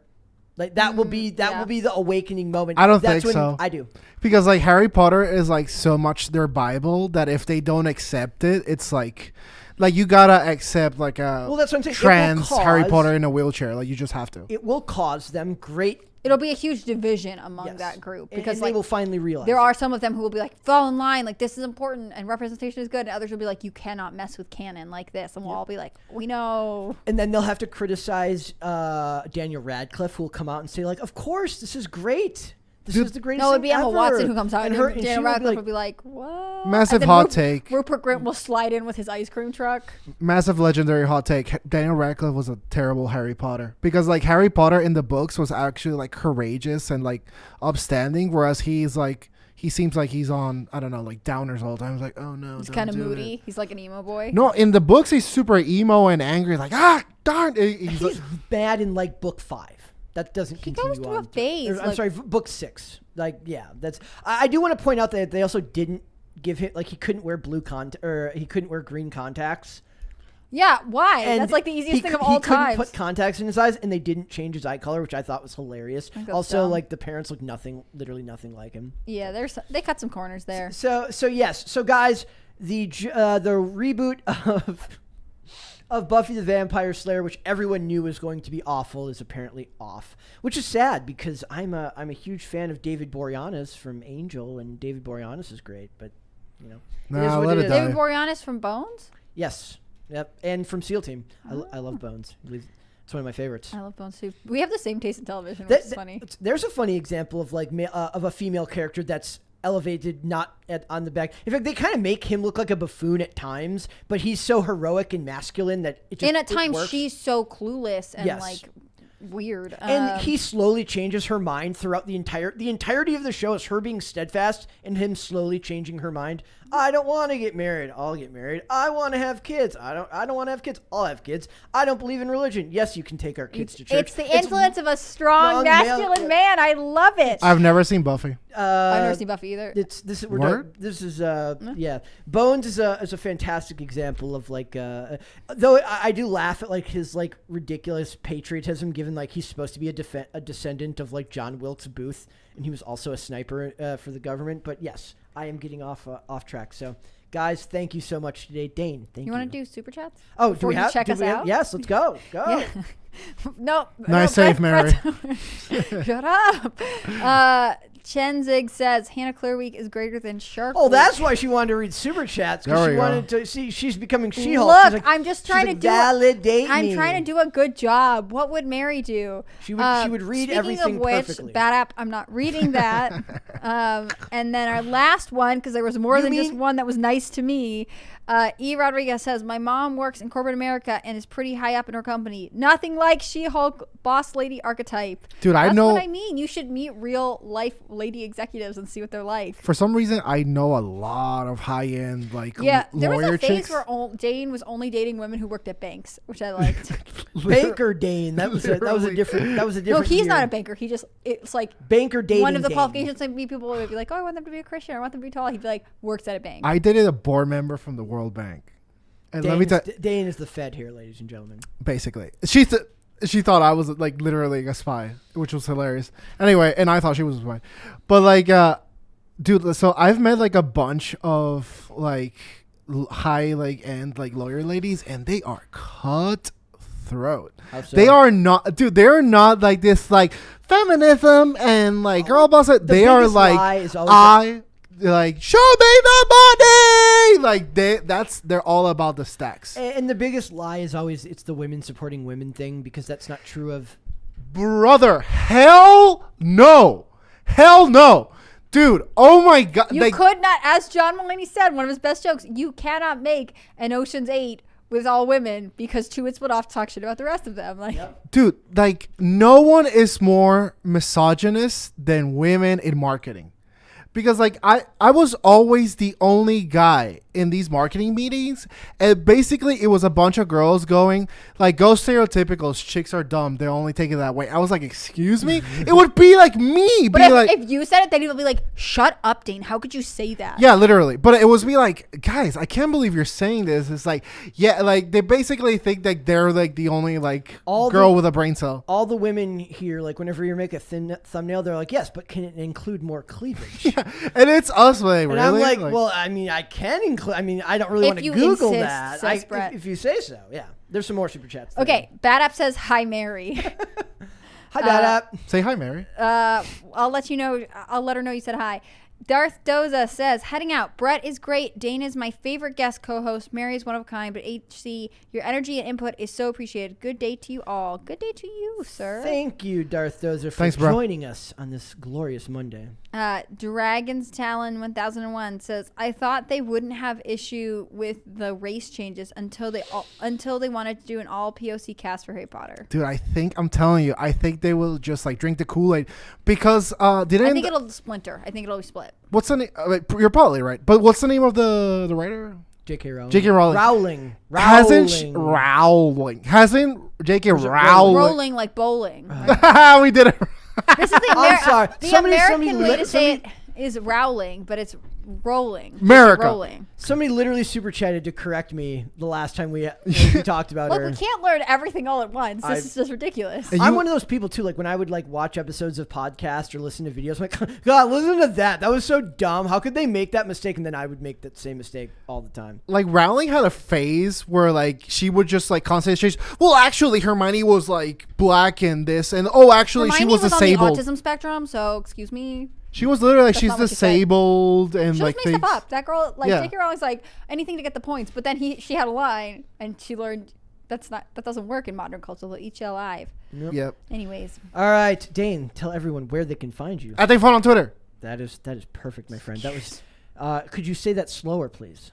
Like that will be the awakening moment. I don't think so. I do. Because like Harry Potter is like so much their Bible that if they don't accept it, it's like you gotta accept like a that's what I'm saying. trans Harry Potter in a wheelchair. Like you just have to. It will cause them great. It'll be a huge division among that group because and they will finally realize there are some of them who will be like, fall in line, like this is important and representation is good, and others will be like, you cannot mess with canon like this, and we'll all be like, we know. And then they'll have to criticize Daniel Radcliffe, who will come out and say like, of course, this is great. This is the greatest thing ever. No, it'd be Emma Watson who comes out, and Daniel Radcliffe would be like, what? Massive hot take. Rupert Grint will slide in with his ice cream truck. Massive legendary hot take. Daniel Radcliffe was a terrible Harry Potter. Because like Harry Potter in the books was actually like courageous and like upstanding, whereas he's he seems like he's on, I don't know, like downers all the time. He's like, oh no, He's don't kind of do moody. it. He's like an emo boy. No, in the books he's super emo and angry, like darn. He's like, He's bad in like book 5. That doesn't He continue goes through on. a phase. I'm sorry, book 6. Like, yeah, that's. I do want to point out that they also didn't give him like he couldn't wear he couldn't wear green contacts. Yeah, why? And That's like the easiest thing of all He couldn't time. put contacts in his eyes, and they didn't change his eye color, which I thought was hilarious. that's Also, dumb. like the parents look literally nothing like him. Yeah, they cut some corners there. So yes, so guys, the reboot of Buffy the Vampire Slayer, which everyone knew was going to be awful, is apparently off, which is sad because I'm a huge fan of David Boreanaz from Angel, and David Boreanaz is great, but it is Nah, what let it is. die. David Boreanaz from Bones? Yes, yep, and from SEAL Team. I love Bones. It's one of my favorites. I love Bones too. We have the same taste in television, which is funny. There's a funny example of like of a female character that's elevated, not on the back. In fact, they kind of make him look like a buffoon at times, but he's so heroic and masculine that it just And at times works. she's so clueless and Yes. like weird. And he slowly changes her mind throughout the entirety of the show is her being steadfast and him slowly changing her mind. I don't want to get married. I'll get married. I want to have kids. I don't want to have kids. I'll have kids. I don't believe in religion. Yes, you can take our kids to church. It's the influence of a strong strong masculine male- man. I love it. I've never seen Buffy. I've never seen Buffy either. Bones is a fantastic example of like though I do laugh at like his like ridiculous patriotism, given like he's supposed to be a descendant of like John Wilkes Booth, and he was also a sniper for the government. But yes, I am getting off track. So guys, thank you so much today. Dane, thank you. You want to do super chats? Oh, do Before we you have? check do us we have- out? Yes, let's go. Go. Yeah. No. Nice save, Mary. Shut up. Chenzig says Hannah Clearweek is greater than Shark. Oh, Week. that's why she wanted to read super chats, because There she we go. wanted to see she's becoming She-Hulk. Look, She's like- I'm just she's trying like, to do. validate I'm me. trying to do a good job. What would Mary do? She would read everything Speaking of which, perfectly. bad app. I'm not reading that. And then our last one, because there was more You than just mean- one that was nice to me. E. Rodriguez says, my mom works in corporate America and is pretty high up in her company. Nothing like She-Hulk boss lady archetype. Dude, I That's know. what I mean. You should meet real life lady executives and see what they're like. For some reason, I know a lot of high-end like Yeah, there was lawyer a phase chicks. where Dane was only dating women who worked at banks, which I liked. Banker Dane. That was a different. No, he's year. not a banker. It's like Banker Dane. one of the qualifications. Like people would be like, "Oh, I want them to be a Christian. I want them to be tall." He'd be like, "Works at a bank." I dated a board member from the World Bank, and let me tell. Dane is the Fed here, ladies and gentlemen. Basically, she thought I was like literally a spy, which was hilarious. Anyway, and I thought she was a spy, but like, dude. So I've met like a bunch of like high like end like lawyer ladies, and they are cutthroat. How so? They are not, dude. They are not like this like feminism and like girl boss. They are biggest like lie is always like show me the money. Like they're all about the stacks. And the biggest lie is always it's the women supporting women thing, because that's not true of. Brother, hell no. Dude, oh my god. You could not, as John Mulaney said, one of his best jokes, you cannot make an Ocean's 8 with all women because two would split off to talk shit about the rest of them. Like, Dude, like no one is more misogynist than women in marketing. Because like I was always the only guy in these marketing meetings, and basically it was a bunch of girls going like, go stereotypical, chicks are dumb, they only take it that way. I was like, excuse me? It would be like me but being like, if you said it, then people would be like, "Shut up, Dane. How could you say that?" yeah, literally. But it was me like, guys, I can't believe you're saying this. It's like, yeah, like they basically think that they're like the only like girl with a brain cell. All the women here, like whenever you make a thin thumbnail, they're like, yes, but can it include more cleavage? Yeah, and it's us, like, And really? I'm like, well, I mean, I can include. I mean, I don't really If want to you Google insist, that. says Brett. If you say so, yeah. There's some more super chats. Okay, Bad App says, "Hi, Mary." Hi, Bad App. say hi, Mary. I'll let you know. I'll let her know you said hi. Darth Doza says, "Heading out. Brett is great. Dane is my favorite guest co-host. Mary is one of a kind. But HC, your energy and input is so appreciated. Good day to you all. Good day to you, sir." Thank you, Darth Dozer, for Thanks, bro. joining us on this glorious Monday. Dragon's Talon 1001 says, I thought they wouldn't have issue with the race changes until they wanted to do an all POC cast for Harry Potter. Dude, I'm telling you, I think they will just like drink the Kool-Aid because I think it'll splinter. I think it'll be split. What's the name? You're probably right, but what's the name of the writer? J.K. Rowling. J.K. Rowling. Hasn't J.K. Rowling Rolling like bowling. We did it. This is the I'm sorry. The American way to say it is Rowling, but it's rolling. America. Rolling. Somebody literally super chatted to correct me the last time we talked about Look, her. we can't learn everything all at once. This is just ridiculous. I'm one of those people too. Like when I would like watch episodes of podcasts or listen to videos, I'm like, God, listen to that. That was so dumb. How could they make that mistake? And then I would make that same mistake all the time. Like Rowling had a phase where like she would just like constantly change. Well, actually, Hermione was like black and this, and actually Hermione she was disabled. on the autism spectrum, so excuse me. She was literally like, That's she's not what she disabled and She like just makes stuff up. That girl, like Yeah. J.K. Rowling's like anything to get the points, but then she had a line and she learned that doesn't work in modern culture. They'll eat you alive. Yep. Anyways, All right, Dane, tell everyone where they can find you. I think fun on Twitter. That is perfect, my friend. That was. Could you say that slower, please?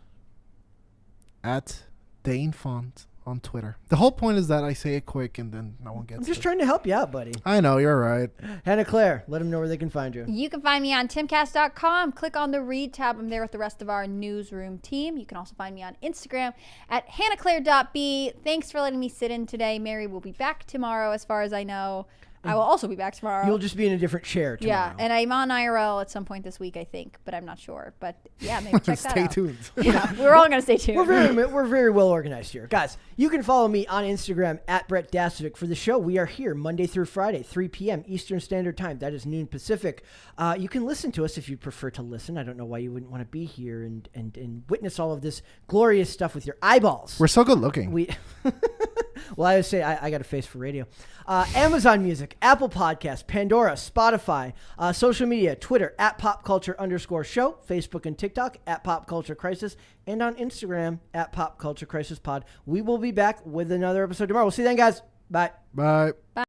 At Dane Font on Twitter. The whole point is that I say it quick and then no one gets I'm just it. trying to help you out, buddy. I know, you're right. Hannah Claire, let them know where they can find you. you can find me on timcast.com. Click on the read tab. I'm there with the rest of our newsroom team. You can also find me on Instagram at hannahclaire.b. Thanks for letting me sit in today. Mary will be back tomorrow, as far as I know. I will also be back tomorrow. You'll just be in a different chair tomorrow. Yeah, and I'm on IRL at some point this week, I think, but I'm not sure. But yeah, maybe check that Stay out. tuned. Yeah, we're all gonna stay tuned. We're very well organized here. Guys, you can follow me on Instagram at Brett Dasovic. For the show, we are here Monday through Friday, 3 p.m. Eastern Standard Time. That is noon Pacific. You can listen to us if you prefer to listen. I don't know why you wouldn't want to be here and witness all of this glorious stuff with your eyeballs. We're so good looking. Well, I would say I got a face for radio. Amazon Music, Apple Podcasts, Pandora, Spotify, social media, Twitter at @popculture_show, Facebook and TikTok at Pop Culture Crisis, and on Instagram at Pop Culture Crisis Pod. We will be back with another episode tomorrow. We'll see you then, guys. Bye. Bye.